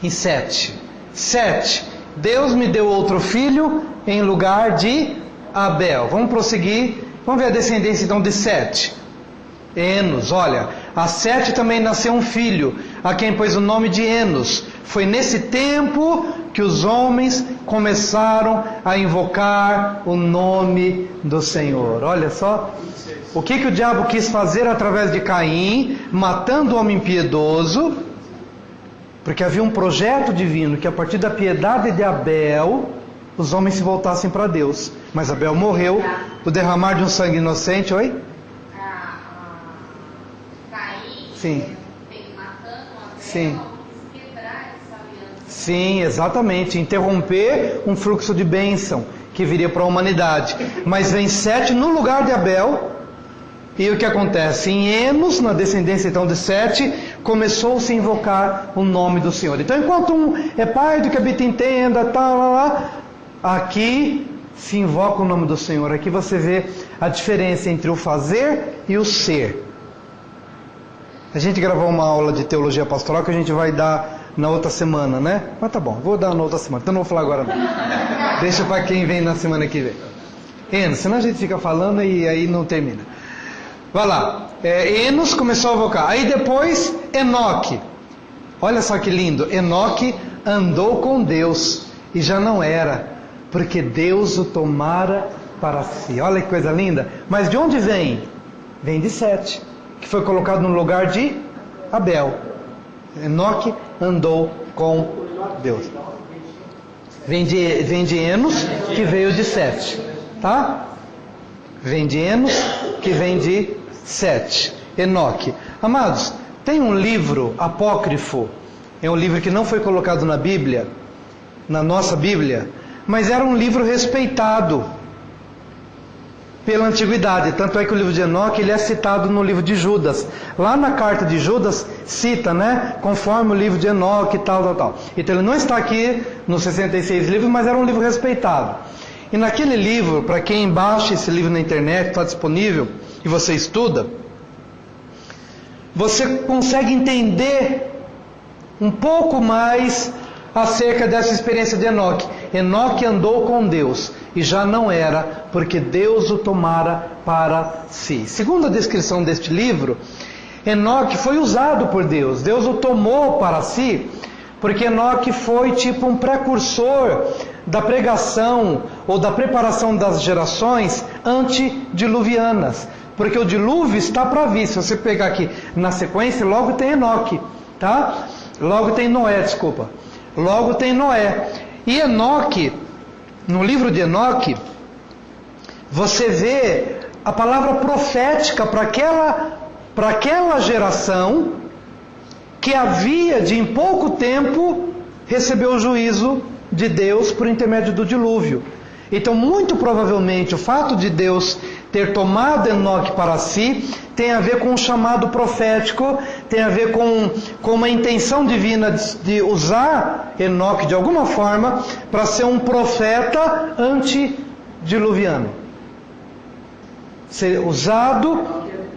em 7. 7. Deus me deu outro filho em lugar de Abel. Vamos prosseguir. Vamos ver a descendência então de 7. Enos, olha, a 7 também nasceu um filho, a quem pôs o nome de Enos. Foi nesse tempo que os homens começaram a invocar o nome do Senhor. Olha só, o que o diabo quis fazer através de Caim, matando o homem impiedoso, porque havia um projeto divino que a partir da piedade de Abel, os homens se voltassem para Deus. Mas Abel morreu, o derramar de um sangue inocente, oi? Caim, sim. Matando Abel, sim. Quebrar essa aliança. Sim, exatamente, interromper um fluxo de bênção que viria para a humanidade. Mas vem 7 no lugar de Abel. E o que acontece? Em Enos, na descendência então de 7, começou-se a invocar o nome do Senhor. Então, enquanto um é pai do que habita em tenda, tal, aqui se invoca o nome do Senhor. Aqui você vê a diferença entre o fazer e o ser. A gente gravou uma aula de teologia pastoral que a gente vai dar na outra semana, né? Mas tá bom, vou dar na outra semana, então não vou falar agora não. Deixa para quem vem na semana que vem. Enos, senão a gente fica falando e aí não termina. Vai lá, Enos começou a invocar. Aí depois, Enoque. Olha só que lindo. Enoque andou com Deus e já não era, porque Deus o tomara para si. Olha que coisa linda. Mas de onde vem? Vem de 7, que foi colocado no lugar de Abel. Enoque andou com Deus. Vem de Enos, que veio de 7. Tá? Vem de Enos, que vem de 7. Enoque. Amados, tem um livro apócrifo, é um livro que não foi colocado na Bíblia, na nossa Bíblia, mas era um livro respeitado pela antiguidade. Tanto é que o livro de Enoque ele é citado no livro de Judas. Lá na carta de Judas cita, né? Conforme o livro de Enoque, tal. Então ele não está aqui nos 66 livros, mas era um livro respeitado. E naquele livro, para quem baixa esse livro na internet, está disponível, e você estuda, você consegue entender um pouco mais acerca dessa experiência de Enoque. Enoque andou com Deus, e já não era, porque Deus o tomara para si. Segundo a descrição deste livro, Enoque foi usado por Deus. Deus o tomou para si, porque Enoque foi tipo um precursor da pregação ou da preparação das gerações antediluvianas, porque o dilúvio está para vir. Se você pegar aqui na sequência, logo tem Enoque, tá? Logo tem Noé, desculpa. Logo tem Noé. E Enoque, no livro de Enoque, você vê a palavra profética para aquela geração que havia de em pouco tempo receber o juízo de Deus por intermédio do dilúvio. Então, muito provavelmente, o fato de Deus ter tomado Enoque para si tem a ver com um chamado profético, tem a ver com uma intenção divina de usar Enoque de alguma forma para ser um profeta antediluviano. Ser usado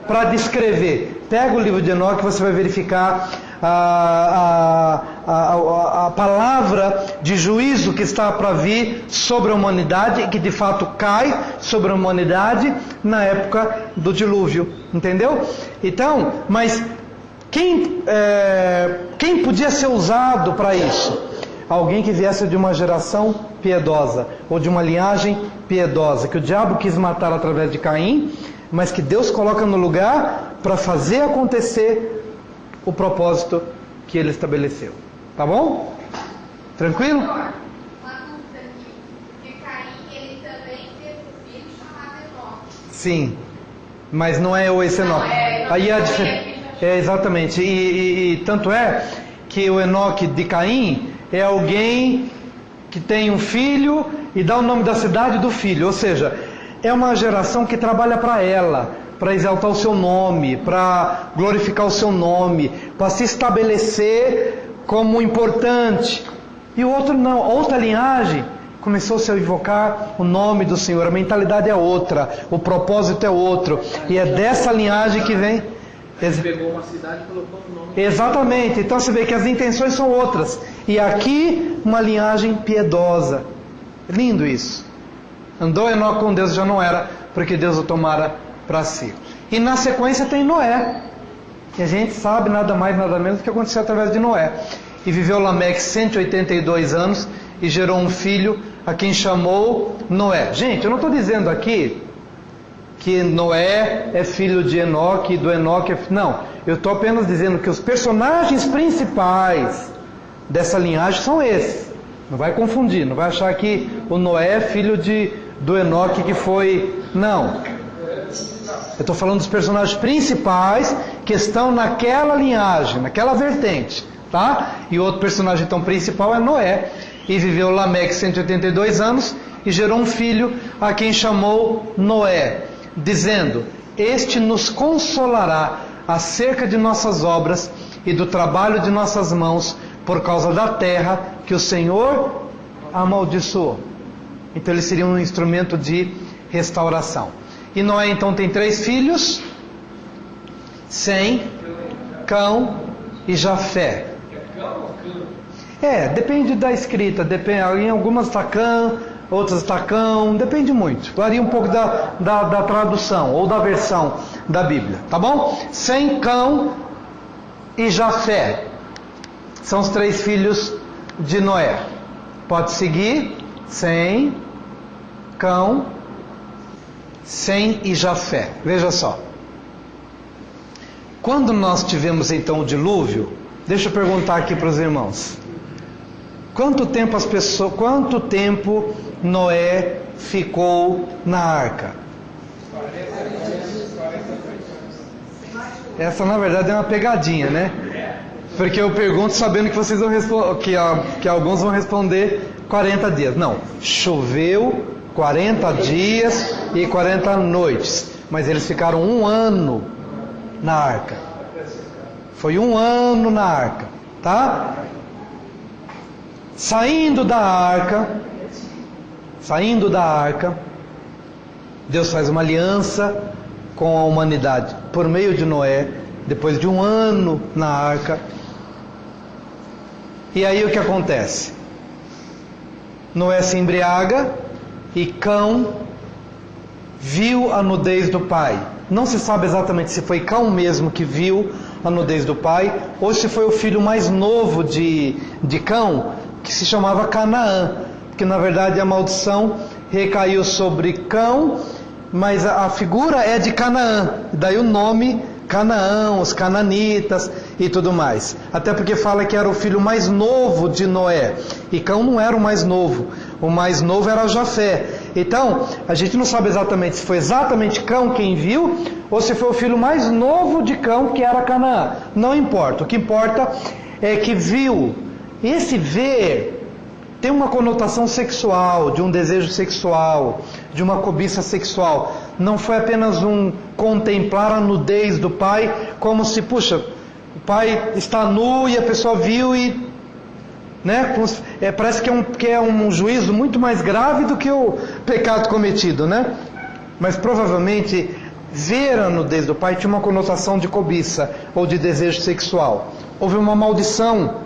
para descrever. Pega o livro de Enoque, você vai verificar a palavra de juízo que está para vir sobre a humanidade e que de fato cai sobre a humanidade na época do dilúvio, entendeu? Então, mas quem podia ser usado para isso? Alguém que viesse de uma geração piedosa ou de uma linhagem piedosa, que o diabo quis matar através de Caim, mas que Deus coloca no lugar para fazer acontecer o propósito que ele estabeleceu. Tá bom? Tranquilo? Uma dúvida aqui. Porque Caim, ele também teve um filho chamado Enoque. Sim. Mas não é esse Enoque. Aí exatamente. E tanto é que o Enoque de Caim é alguém que tem um filho e dá o nome da cidade do filho. Ou seja, é uma geração que trabalha para ela, para exaltar o seu nome, para glorificar o seu nome, para se estabelecer como importante. E o outro não, outra linhagem começou-se a invocar o nome do Senhor. A mentalidade é outra, o propósito é outro. E é dessa linhagem que vem. Ele pegou uma cidade e colocou o nome. Exatamente, então você vê que as intenções são outras. E aqui uma linhagem piedosa. Lindo isso. Andou Enoque com Deus, já não era, porque Deus o tomara para si. E na sequência tem Noé, que a gente sabe nada mais nada menos do que aconteceu através de Noé. E viveu Lameque 182 anos e gerou um filho a quem chamou Noé. Gente, eu não estou dizendo aqui que Noé é filho de Enoque e do Enoque não, eu estou apenas dizendo que os personagens principais dessa linhagem são esses. Não vai confundir, não vai achar que o Noé é filho do Enoque que foi... Não. Eu estou falando dos personagens principais que estão naquela linhagem, naquela vertente, tá? E o outro personagem então principal é Noé. E viveu Lameque 182 anos e gerou um filho a quem chamou Noé, dizendo: este nos consolará acerca de nossas obras e do trabalho de nossas mãos, por causa da terra que o Senhor amaldiçoou. Então ele seria um instrumento de restauração. E Noé então tem 3 filhos: Sem, Cão e Jafé. Depende da escrita, em algumas está Cã, outras está Cão, depende muito, varia um pouco da tradução ou da versão da Bíblia, tá bom? Sem, Cão e Jafé são os 3 filhos de Noé. Pode seguir. Sem, Cão, Sem e Jafé. Veja só. Quando nós tivemos então o dilúvio, deixa eu perguntar aqui para os irmãos. Quanto tempo Noé ficou na arca? Essa na verdade é uma pegadinha, né? Porque eu pergunto sabendo que vocês vão que alguns vão responder 40 dias. Não, choveu 40 dias e 40 noites. Mas eles ficaram 1 ano na arca. Foi 1 ano na arca, tá? Saindo da arca, Deus faz uma aliança com a humanidade por meio de Noé, depois de 1 ano na arca. E aí o que acontece? Noé se embriaga e Cão viu a nudez do pai. Não se sabe exatamente se foi Cão mesmo que viu a nudez do pai, ou se foi o filho mais novo de Cão, que se chamava Canaã, porque na verdade a maldição recaiu sobre Cão, mas a figura é de Canaã, daí o nome Canaã, os cananitas e tudo mais. Até porque fala que era o filho mais novo de Noé, e Cão não era o mais novo era Jafé. Então, a gente não sabe exatamente se foi exatamente Cão quem viu, ou se foi o filho mais novo de Cão, que era Canaã. Não importa, o que importa é que viu. Esse ver tem uma conotação sexual, de um desejo sexual, de uma cobiça sexual. Não foi apenas um contemplar a nudez do pai, como se, puxa, o pai está nu e a pessoa viu e... né? Parece que é um juízo muito mais grave do que o pecado cometido, né? Mas provavelmente ver a nudez do pai tinha uma conotação de cobiça ou de desejo sexual. Houve uma maldição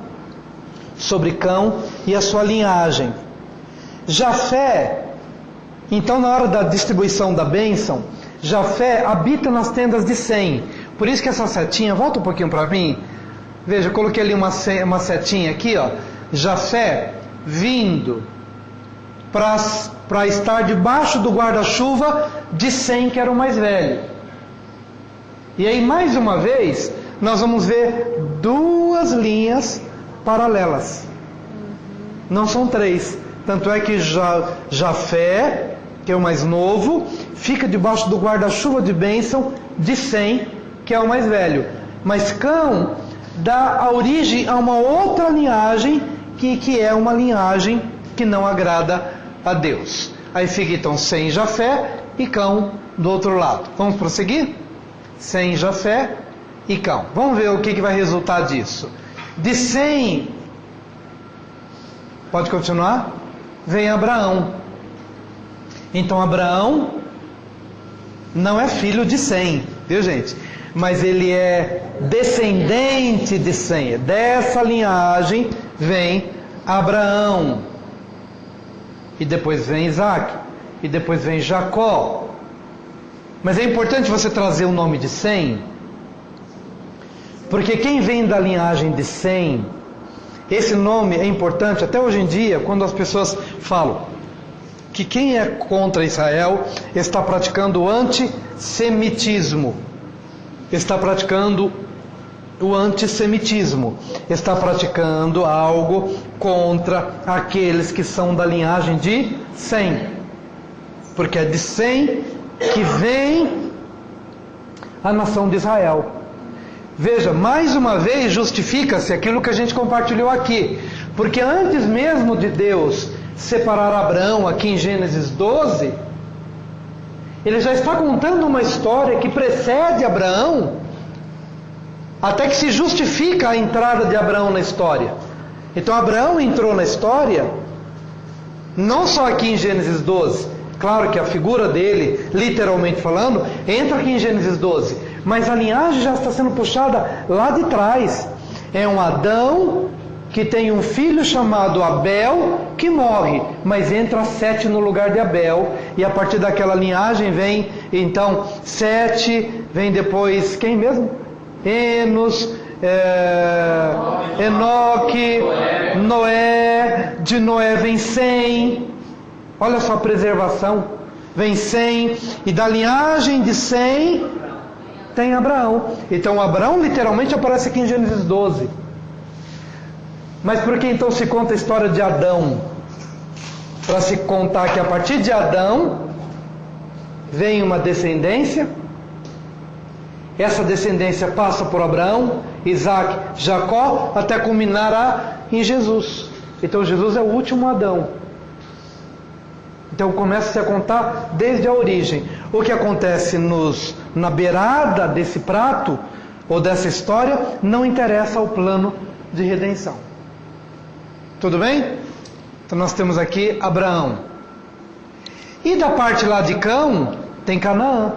sobre Cão e a sua linhagem. Jafé, então na hora da distribuição da bênção, Jafé habita nas tendas de Sem. Por isso que essa setinha, volta um pouquinho para mim. Veja, eu coloquei ali uma setinha aqui, ó. Jafé vindo para estar debaixo do guarda-chuva de Sem, que era o mais velho. E aí, mais uma vez, nós vamos ver duas linhas paralelas. Não são três. Tanto é que Jafé, que é o mais novo, fica debaixo do guarda-chuva de bênção de Sem, que é o mais velho. Mas Cão dá a origem a uma outra linhagem, que é uma linhagem que não agrada a Deus. Aí fica então Sem, Jafé e Cão do outro lado. Vamos prosseguir? Sem, Jafé e Cão. Vamos ver o que vai resultar disso. De Sem, pode continuar? Vem Abraão. Então Abraão não é filho de Sem, viu gente? Mas ele é descendente de Sem. Dessa linhagem vem Abraão. E depois vem Isaac. E depois vem Jacó. Mas é importante você trazer o nome de Sem, porque quem vem da linhagem de Sem, esse nome é importante até hoje em dia, quando as pessoas falam que quem é contra Israel está praticando o antissemitismo, está praticando o antissemitismo, está praticando algo contra aqueles que são da linhagem de Sem, porque é de Sem que vem a nação de Israel. Veja, mais uma vez justifica-se aquilo que a gente compartilhou aqui, porque antes mesmo de Deus separar Abraão aqui em Gênesis 12, ele já está contando uma história que precede Abraão, até que se justifica a entrada de Abraão na história. Então Abraão entrou na história, não só aqui em Gênesis 12, claro que a figura dele, literalmente falando, entra aqui em Gênesis 12, mas a linhagem já está sendo puxada lá de trás. É um Adão que tem um filho chamado Abel, que morre, mas entra Sete no lugar de Abel, e a partir daquela linhagem vem, então, Sete, vem depois, quem mesmo? Enos, Enoque, Noé, de Noé vem Sem. Olha só a preservação. Vem Sem, e da linhagem de Sem tem Abraão. Então Abraão literalmente aparece aqui em Gênesis 12. Mas por que então se conta a história de Adão? Para se contar que a partir de Adão vem uma descendência. Essa descendência passa por Abraão, Isaac, Jacó, até culminar em Jesus. Então Jesus é o último Adão. Então começa-se a contar desde a origem. O que acontece na beirada desse prato, ou dessa história, não interessa ao plano de redenção. Tudo bem? Então nós temos aqui Abraão. E da parte lá de Cão, tem Canaã,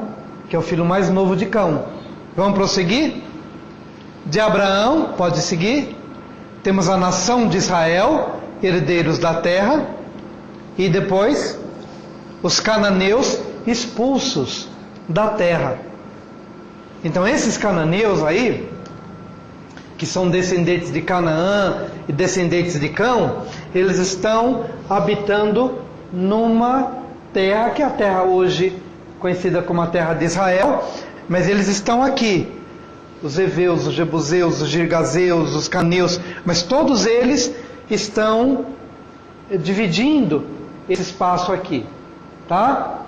que é o filho mais novo de Cão. Vamos prosseguir? De Abraão, pode seguir. Temos a nação de Israel, herdeiros da terra. E depois, os cananeus expulsos da terra. Então esses cananeus aí, que são descendentes de Canaã e descendentes de Cão, eles estão habitando numa terra que é a terra hoje conhecida como a terra de Israel, mas eles estão aqui. Os heveus, os jebuseus, os girgazeus, os caneus, mas todos eles estão dividindo esse espaço aqui, tá?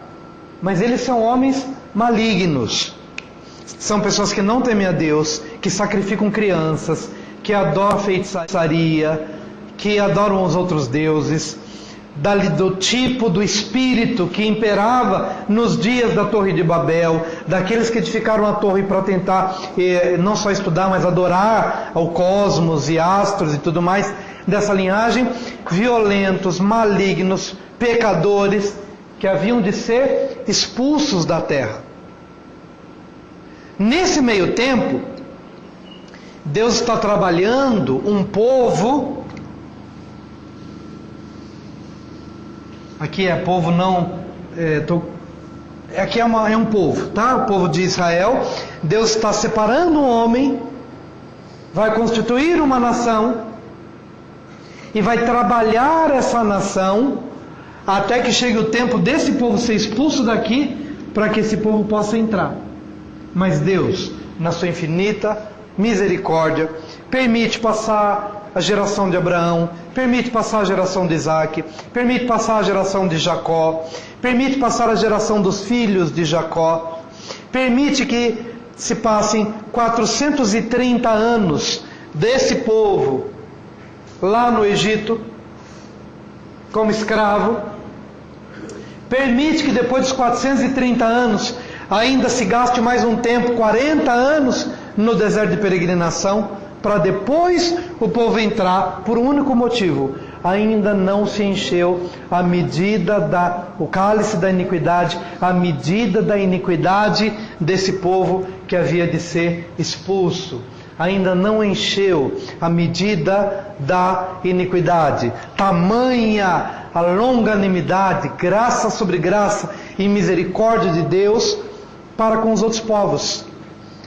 Mas eles são homens malignos. São pessoas que não temem a Deus, que sacrificam crianças, que adoram feitiçaria, que adoram os outros deuses, do tipo do espírito que imperava nos dias da Torre de Babel, daqueles que edificaram a torre para tentar não só estudar, mas adorar ao cosmos e astros e tudo mais, dessa linhagem, violentos, malignos, pecadores, que haviam de ser expulsos da terra. Nesse meio tempo, Deus está trabalhando um povo. Aqui é povo não... aqui é um povo, tá? O povo de Israel. Deus está separando um homem, vai constituir uma nação, e vai trabalhar essa nação, até que chegue o tempo desse povo ser expulso daqui, para que esse povo possa entrar. Mas Deus, na sua infinita misericórdia, permite passar a geração de Abraão, permite passar a geração de Isaac, permite passar a geração de Jacó, permite passar a geração dos filhos de Jacó, permite que se passem 430 anos desse povo lá no Egito, como escravo, permite que depois dos 430 anos ainda se gaste mais um tempo, 40 anos, no deserto de peregrinação, para depois o povo entrar, por um único motivo: ainda não se encheu a medida o cálice da iniquidade, a medida da iniquidade desse povo que havia de ser expulso. Ainda não encheu a medida da iniquidade. Tamanha a longanimidade, graça sobre graça e misericórdia de Deus para com os outros povos.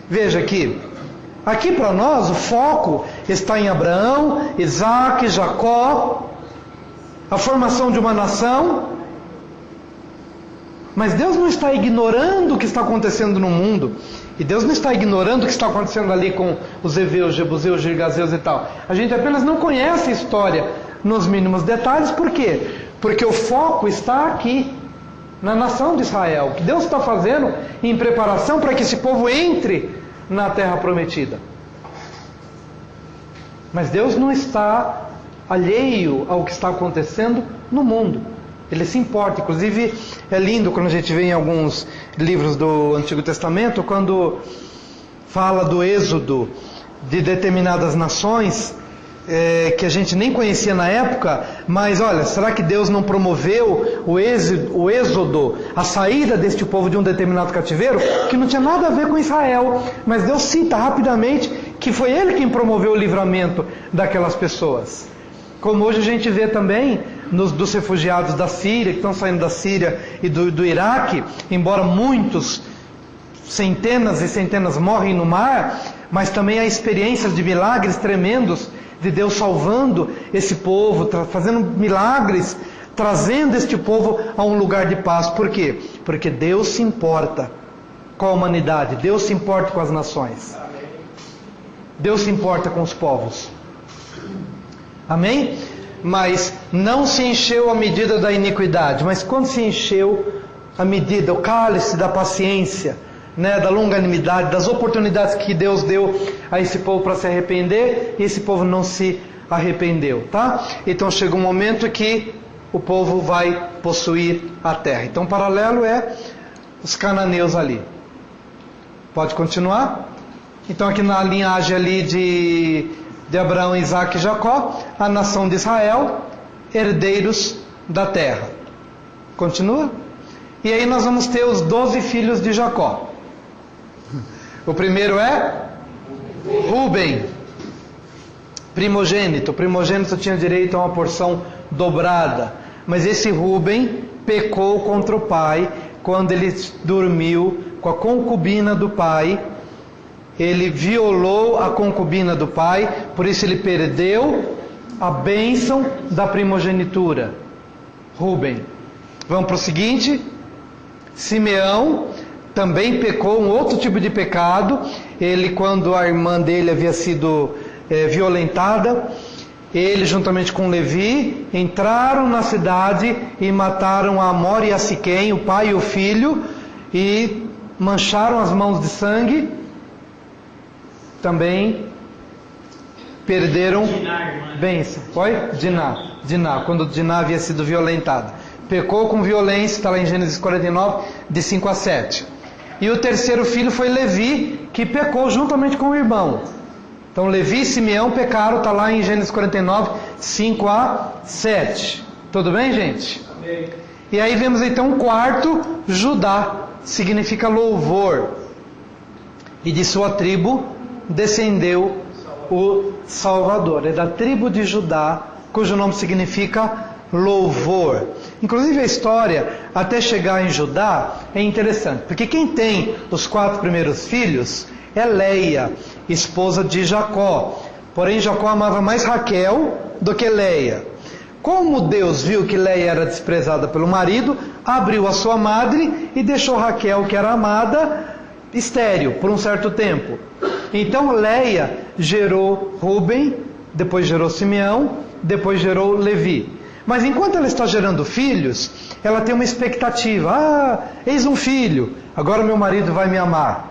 Veja aqui para nós o foco está em Abraão, Isaac, Jacó, a formação de uma nação. Mas Deus não está ignorando o que está acontecendo no mundo. E Deus não está ignorando o que está acontecendo ali com os heveus, jebuseus, girgazeus e tal. A gente apenas não conhece a história nos mínimos detalhes. Por quê? Porque o foco está aqui, na nação de Israel. O que Deus está fazendo em preparação para que esse povo entre na terra prometida. Mas Deus não está alheio ao que está acontecendo no mundo. Ele se importa. Inclusive é lindo quando a gente vê em alguns livros do Antigo Testamento, quando fala do êxodo de determinadas nações que a gente nem conhecia na época. Mas olha, será que Deus não promoveu o êxodo, a saída deste povo de um determinado cativeiro, que não tinha nada a ver com Israel? Mas Deus cita rapidamente que foi Ele quem promoveu o livramento daquelas pessoas. Como hoje a gente vê também dos refugiados da Síria, que estão saindo da Síria e do Iraque, embora muitos, centenas e centenas, morrem no mar, mas também há experiências de milagres tremendos de Deus salvando esse povo, fazendo milagres, trazendo este povo a um lugar de paz. Por quê? Porque Deus se importa com a humanidade, Deus se importa com as nações, Deus se importa com os povos. Amém? Mas não se encheu a medida da iniquidade. Mas quando se encheu a medida, o cálice da paciência, da longanimidade, das oportunidades que Deus deu a esse povo para se arrepender, e esse povo não se arrependeu, tá? Então chega um momento que o povo vai possuir a terra. Então o paralelo é os cananeus ali. Pode continuar? Então aqui na linhagem ali de Abraão, Isaac e Jacó, a nação de Israel, herdeiros da terra. Continua? E aí nós vamos ter os 12 filhos de Jacó. O primeiro é Rúben, primogênito. O primogênito tinha direito a uma porção dobrada. Mas esse Rúben pecou contra o pai quando ele dormiu com a concubina do pai. Ele violou a concubina do pai, por isso ele perdeu a bênção da primogenitura. Rúben. Vamos para o seguinte. Simeão também pecou um outro tipo de pecado. Ele, quando a irmã dele havia sido violentada, ele juntamente com Levi entraram na cidade e mataram a Amor e a Siquém, o pai e o filho, e mancharam as mãos de sangue. Também perderam bênção. Foi? Diná, quando Diná havia sido violentada. Pecou com violência, está lá em Gênesis 49, de 5 a 7. E o terceiro filho foi Levi, que pecou juntamente com o irmão. Então Levi e Simeão pecaram, está lá em Gênesis 49, 5 a 7. Tudo bem, gente? Amém. E aí vemos então um quarto, Judá, significa louvor. E de sua tribo descendeu o Salvador. É da tribo de Judá, cujo nome significa louvor. Inclusive a história, até chegar em Judá, é interessante. Porque quem tem os 4 primeiros filhos é Leia, esposa de Jacó. Porém Jacó amava mais Raquel do que Leia. Como Deus viu que Leia era desprezada pelo marido, abriu a sua madre e deixou Raquel, que era amada, estéril por um certo tempo. Então Leia gerou Rúben, depois gerou Simeão, depois gerou Levi. Mas enquanto ela está gerando filhos, ela tem uma expectativa. Ah, eis um filho, agora meu marido vai me amar.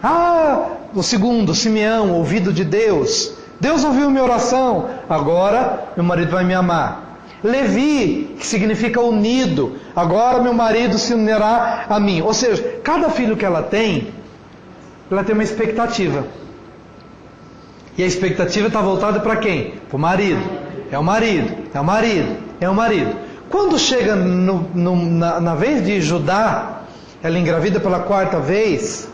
Ah, o segundo, Simeão, ouvido de Deus. Deus ouviu minha oração, agora meu marido vai me amar. Levi, que significa unido, agora meu marido se unirá a mim. Ou seja, cada filho que ela tem uma expectativa. E a expectativa está voltada para quem? Para o marido. É o marido, é o marido, é o marido. Quando chega na vez de Judá, ela engravida pela 4ª vez,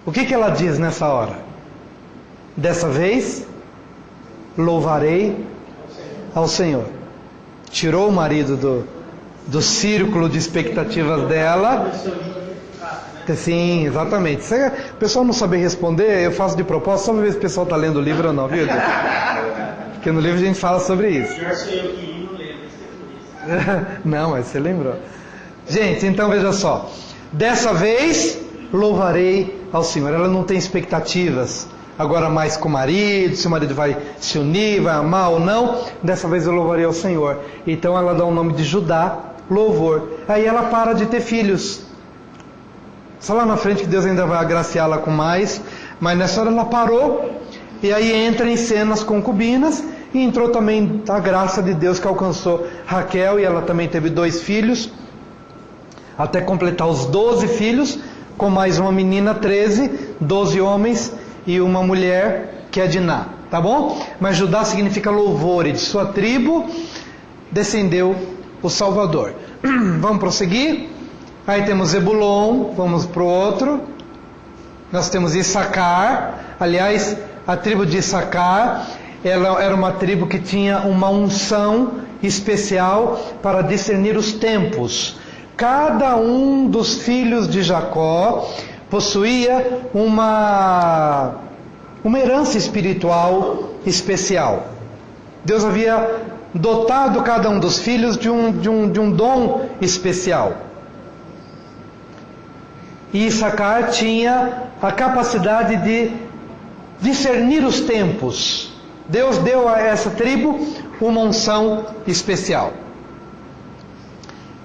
o que ela diz nessa hora? Dessa vez, louvarei ao Senhor. Tirou o marido do círculo de expectativas dela. Sim, exatamente. Se o pessoal não saber responder, eu faço de propósito, só para ver se o pessoal está lendo o livro ou não, viu? Porque no livro a gente fala sobre isso. Pior sou eu que li, não lembro, isso é. Não, mas você lembrou. Gente, então veja só. Dessa vez, louvarei ao Senhor. Ela não tem expectativas. Agora mais com o marido, se o marido vai se unir, vai amar ou não. Dessa vez eu louvarei ao Senhor. Então ela dá o nome de Judá, louvor. Aí ela para de ter filhos. Só lá na frente que Deus ainda vai agraciá-la com mais. Mas nessa hora ela parou. E aí entra em cena as concubinas. E entrou também a graça de Deus que alcançou Raquel. E ela também teve 2 filhos. Até completar os 12 filhos. Com mais uma menina, 13. 12 homens e uma mulher, que é Diná. Tá bom? Mas Judá significa louvor. E de sua tribo descendeu o Salvador. Vamos prosseguir? Aí temos Zebulon, vamos para o outro. Nós temos Issacar. Aliás, a tribo de Issacar, ela era uma tribo que tinha uma unção especial para discernir os tempos. Cada um dos filhos de Jacó possuía uma herança espiritual especial. Deus havia dotado cada um dos filhos de um dom especial. E Issacar tinha a capacidade de discernir os tempos. Deus deu a essa tribo uma unção especial.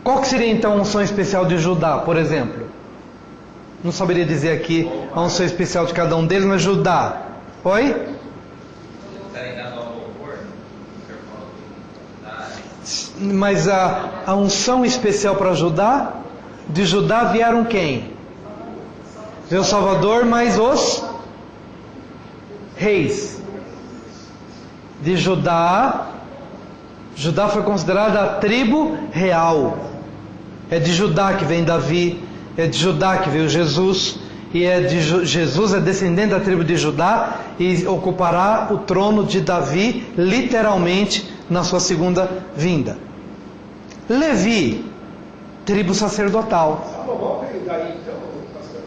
Qual que seria então a unção especial de Judá, por exemplo? Não saberia dizer aqui a unção especial de cada um deles, mas Judá. Oi? Mas a unção especial para Judá, de Judá vieram quem? Veio o Salvador, mais os reis. De Judá foi considerada a tribo real. É de Judá que vem Davi, é de Judá que veio Jesus, e Jesus é descendente da tribo de Judá e ocupará o trono de Davi, literalmente, na sua segunda vinda. Levi, tribo sacerdotal. Salomão veio daí, então, pastor?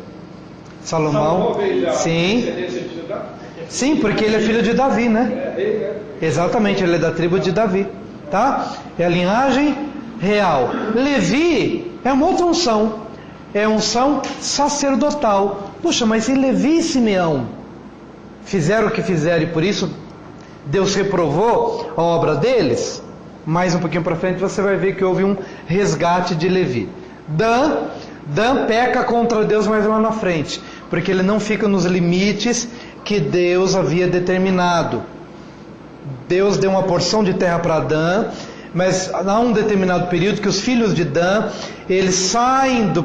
Salomão veio da sim. descendência de Judá? Sim, porque ele é filho de Davi, né? Exatamente, ele é da tribo de Davi, tá? É a linhagem real. Levi é uma outra unção, é unção sacerdotal. Puxa, mas se Levi e Simeão fizeram o que fizeram e por isso Deus reprovou a obra deles, mais um pouquinho para frente você vai ver que houve um resgate de Levi. Dan peca contra Deus mais lá na frente, porque ele não fica nos limites que Deus havia determinado. Deus deu uma porção de terra para Adão, mas há um determinado período que os filhos de Dan, eles saem do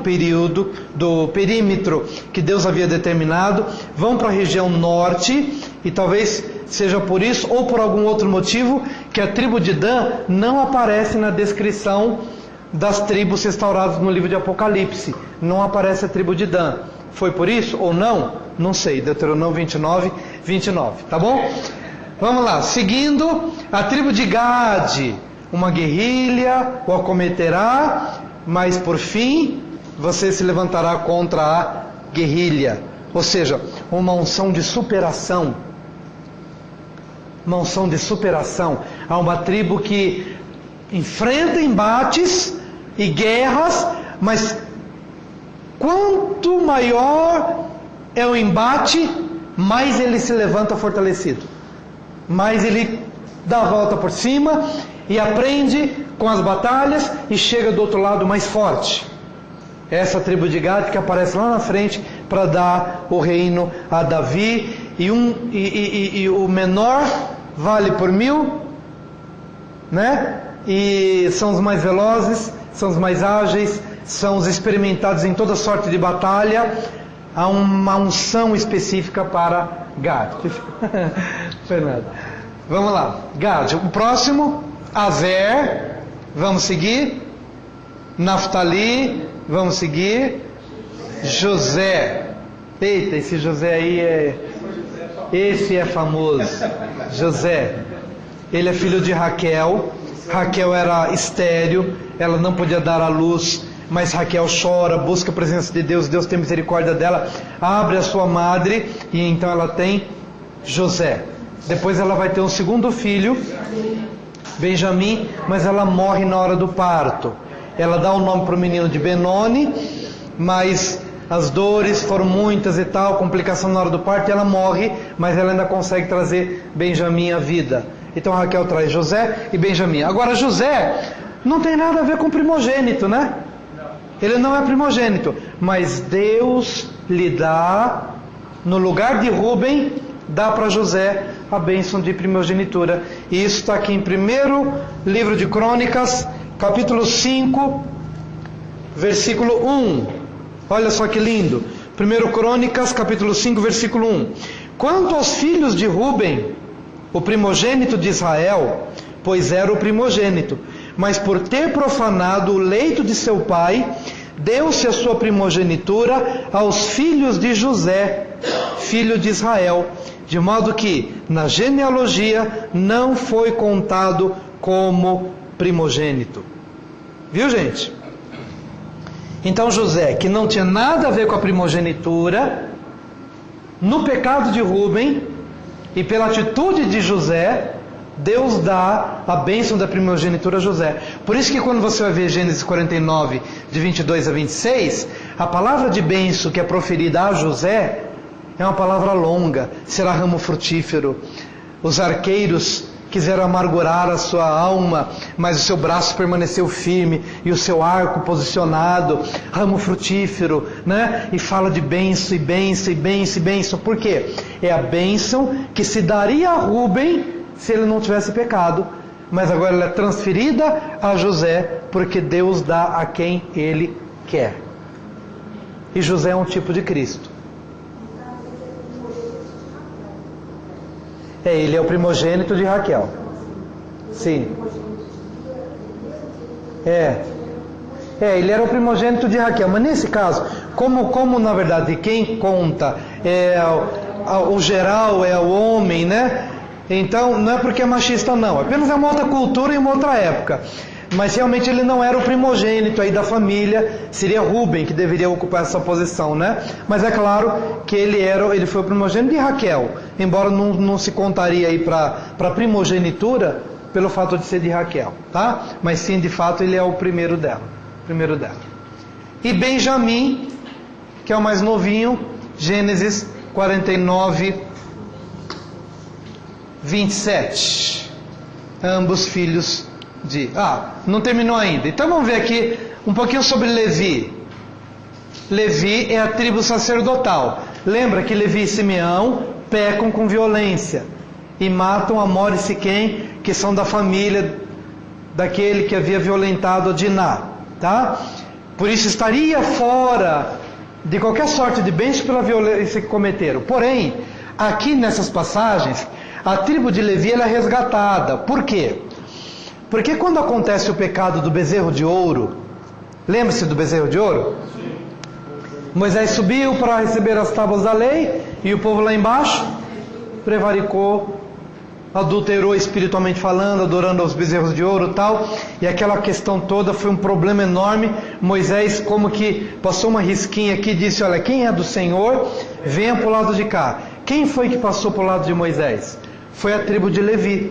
perímetro que Deus havia determinado, vão para a região norte, e talvez seja por isso, ou por algum outro motivo, que a tribo de Dan não aparece na descrição das tribos restauradas no livro de Apocalipse. Não aparece a tribo de Dan. Foi por isso ou não? Não sei. Deuteronômio 29, 29. Tá bom? Vamos lá. Seguindo, a tribo de Gade. Uma guerrilha o acometerá, mas por fim você se levantará contra a guerrilha. Ou seja, uma unção de superação. Uma unção de superação. Há uma tribo que enfrenta embates e guerras, mas quanto maior é o embate, mais ele se levanta fortalecido. Mais ele dá a volta por cima e aprende com as batalhas e chega do outro lado mais forte. Essa tribo de Gade que aparece lá na frente para dar o reino a Davi, e o menor vale por 1000, né? E são os mais velozes, são os mais ágeis, são os experimentados em toda sorte de batalha. Há uma unção específica para Gade. Fernando, vamos lá. Gade, o próximo, Azer, vamos seguir. Naftali, vamos seguir. José. Eita, esse José aí esse é famoso. José. Ele é filho de Raquel. Raquel era estéril, ela não podia dar à luz, mas Raquel chora, busca a presença de Deus, Deus tem misericórdia dela, abre a sua madre, e então ela tem José. Depois ela vai ter um segundo filho, Benjamim, mas ela morre na hora do parto. Ela dá o nome para o menino de Benoni, mas as dores foram muitas e tal, complicação na hora do parto, e ela morre, mas ela ainda consegue trazer Benjamim à vida. Então Raquel traz José e Benjamim. Agora José não tem nada a ver com primogênito, né? Ele não é primogênito, mas Deus lhe dá, no lugar de Rúben, dá para José a bênção de primogenitura. E isso está aqui em 1º livro de Crônicas, capítulo 5, versículo 1. Olha só que lindo. 1 Crônicas, capítulo 5, versículo 1. Quanto aos filhos de Rúben, o primogênito de Israel, pois era o primogênito, mas por ter profanado o leito de seu pai, deu-se a sua primogenitura aos filhos de José, filho de Israel, de modo que na genealogia não foi contado como primogênito. Viu, gente? Então José, que não tinha nada a ver com a primogenitura, no pecado de Rúben, e pela atitude de José, Deus dá a bênção da primogenitura a José. Por isso que quando você vai ver Gênesis 49, de 22 a 26, a palavra de bênção que é proferida a José é uma palavra longa. Será ramo frutífero. Os arqueiros quiseram amargurar a sua alma, mas o seu braço permaneceu firme e o seu arco posicionado. Ramo frutífero, né? E fala de bênção, e bênção, e bênção, e bênção. Por quê? É a bênção que se daria a Rúben se ele não tivesse pecado, mas agora ela é transferida a José, porque Deus dá a quem Ele quer. E José é um tipo de Cristo. Ele é o primogênito de Raquel. Sim. Ele era o primogênito de Raquel. Mas nesse caso, como na verdade quem conta o geral é o homem, né? Então não é porque é machista não. Apenas é uma outra cultura e uma outra época. Mas realmente ele não era o primogênito aí da família, seria Rúben que deveria ocupar essa posição, né? Mas é claro que ele foi o primogênito de Raquel, embora não se contaria aí para primogenitura pelo fato de ser de Raquel, tá? Mas sim, de fato, ele é o primeiro dela. E Benjamim, que é o mais novinho, Gênesis 49, 27. Ambos filhos de... não terminou ainda. Então vamos ver aqui um pouquinho sobre Levi. Levi é a tribo sacerdotal. Lembra que Levi e Simeão pecam com violência e matam Amor e Siquém, que são da família daquele que havia violentado Diná, tá? Por isso estaria fora de qualquer sorte de bênção pela violência que cometeram. Porém, aqui nessas passagens, a tribo de Levi ela é resgatada. Por quê? Porque quando acontece o pecado do bezerro de ouro, lembra-se do bezerro de ouro? Sim. Moisés subiu para receber as tábuas da lei, e o povo lá embaixo prevaricou, adulterou espiritualmente falando, adorando aos bezerros de ouro e tal, e aquela questão toda foi um problema enorme. Moisés como que passou uma risquinha aqui e disse: olha, quem é do Senhor, venha para o lado de cá. Quem foi que passou para o lado de Moisés? Foi a tribo de Levi,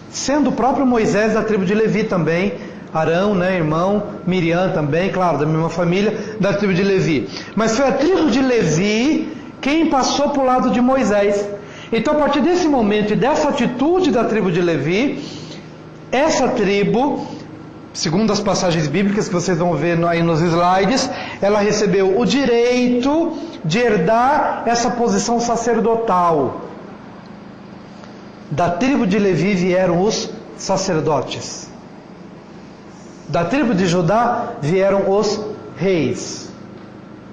sendo o próprio Moisés da tribo de Levi também, Arão, né, irmão, Miriam também, claro, da mesma família, da tribo de Levi. Mas foi a tribo de Levi quem passou para o lado de Moisés. Então, a partir desse momento e dessa atitude da tribo de Levi, essa tribo, segundo as passagens bíblicas que vocês vão ver aí nos slides, ela recebeu o direito de herdar essa posição sacerdotal. Da tribo de Levi vieram os sacerdotes. Da tribo de Judá vieram os reis.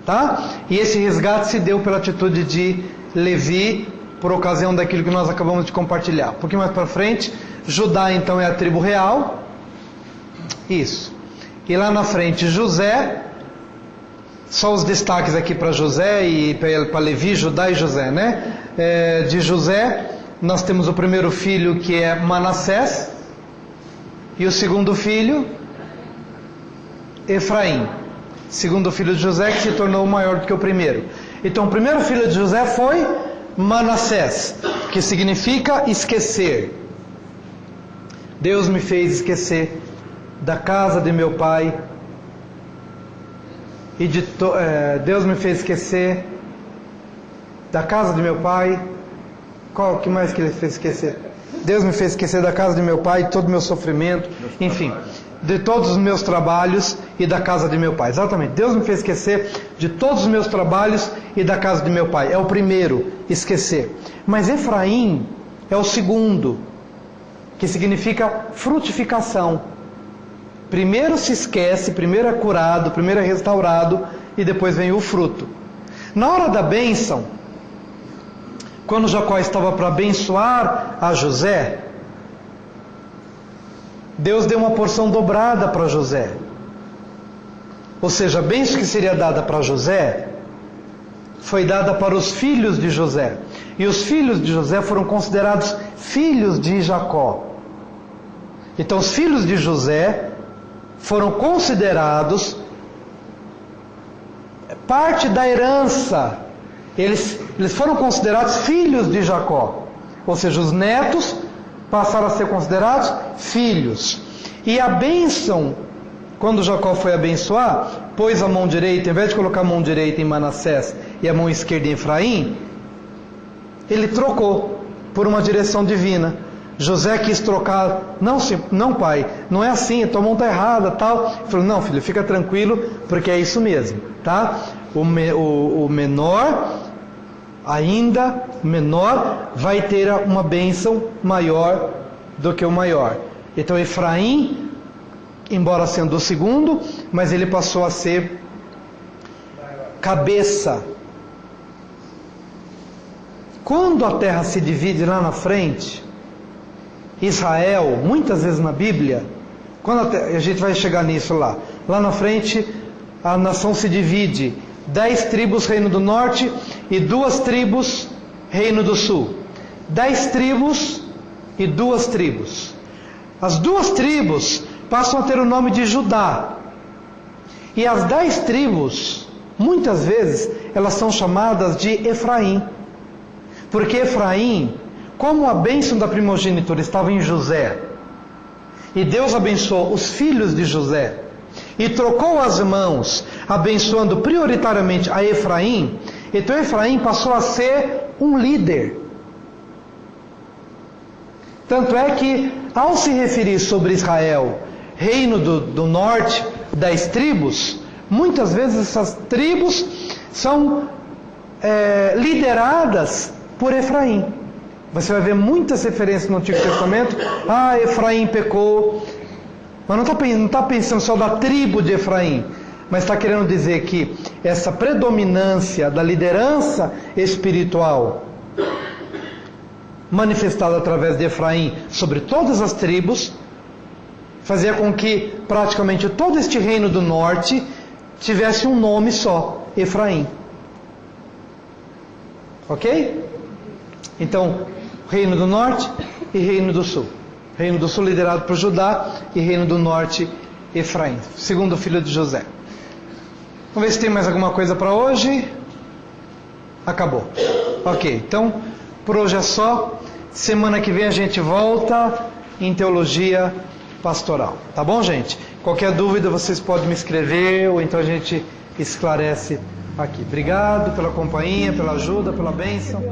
Tá? E esse resgate se deu pela atitude de Levi, por ocasião daquilo que nós acabamos de compartilhar. Um pouquinho mais para frente, Judá então é a tribo real. Isso. E lá na frente José, só os destaques aqui para José e para Levi, Judá e José, né? De José, nós temos o primeiro filho que é Manassés, e o segundo filho, Efraim. Segundo filho de José, que se tornou maior do que o primeiro. Então o primeiro filho de José foi Manassés, que significa esquecer. Deus me fez esquecer da casa de meu pai, e Deus me fez esquecer da casa de meu pai. Qual que mais que ele fez esquecer? Deus me fez esquecer da casa de meu pai, de todo o meu sofrimento, enfim, de todos os meus trabalhos e da casa de meu pai. Exatamente, Deus me fez esquecer de todos os meus trabalhos e da casa de meu pai. É o primeiro, esquecer. Mas Efraim é o segundo, que significa frutificação. Primeiro se esquece, primeiro é curado, primeiro é restaurado, e depois vem o fruto. Na hora da bênção, quando Jacó estava para abençoar a José, Deus deu uma porção dobrada para José. Ou seja, a bênção que seria dada para José foi dada para os filhos de José. E os filhos de José foram considerados filhos de Jacó. Então os filhos de José foram considerados parte da herança. Eles foram considerados filhos de Jacó. Ou seja, os netos passaram a ser considerados filhos. E a bênção, quando Jacó foi abençoar, pôs a mão direita, em vez de colocar a mão direita em Manassés e a mão esquerda em Efraim, ele trocou por uma direção divina. José quis trocar: não pai, não é assim, a tua mão está errada, tal. Ele falou: não filho, fica tranquilo, porque é isso mesmo, tá? O menor, ainda menor, vai ter uma bênção maior do que o maior. Então Efraim, embora sendo o segundo, mas ele passou a ser cabeça. Quando a terra se divide lá na frente, Israel, muitas vezes na Bíblia, a gente vai chegar nisso lá na frente, a nação se divide: 10 tribos reino do norte e 2 tribos reino do sul. 10 tribos e 2 tribos. As 2 tribos passam a ter o nome de Judá. E as 10 tribos, muitas vezes, elas são chamadas de Efraim. Porque Efraim, como a bênção da primogenitura estava em José, e Deus abençoou os filhos de José, e trocou as mãos, abençoando prioritariamente a Efraim, então Efraim passou a ser um líder. Tanto é que, ao se referir sobre Israel, reino do norte, 10 tribos, muitas vezes essas tribos são lideradas por Efraim. Você vai ver muitas referências no Antigo Testamento. Efraim pecou. Mas não está pensando só da tribo de Efraim, mas está querendo dizer que essa predominância da liderança espiritual manifestada através de Efraim sobre todas as tribos fazia com que praticamente todo este reino do norte tivesse um nome só, Efraim. Ok? Então, reino do norte e reino do sul. Reino do sul liderado por Judá e reino do norte, Efraim, segundo filho de José. Vamos ver se tem mais alguma coisa para hoje. Acabou. Ok, então por hoje é só. Semana que vem a gente volta em teologia pastoral. Tá bom, gente? Qualquer dúvida vocês podem me escrever ou então a gente esclarece aqui. Obrigado pela companhia, pela ajuda, pela bênção.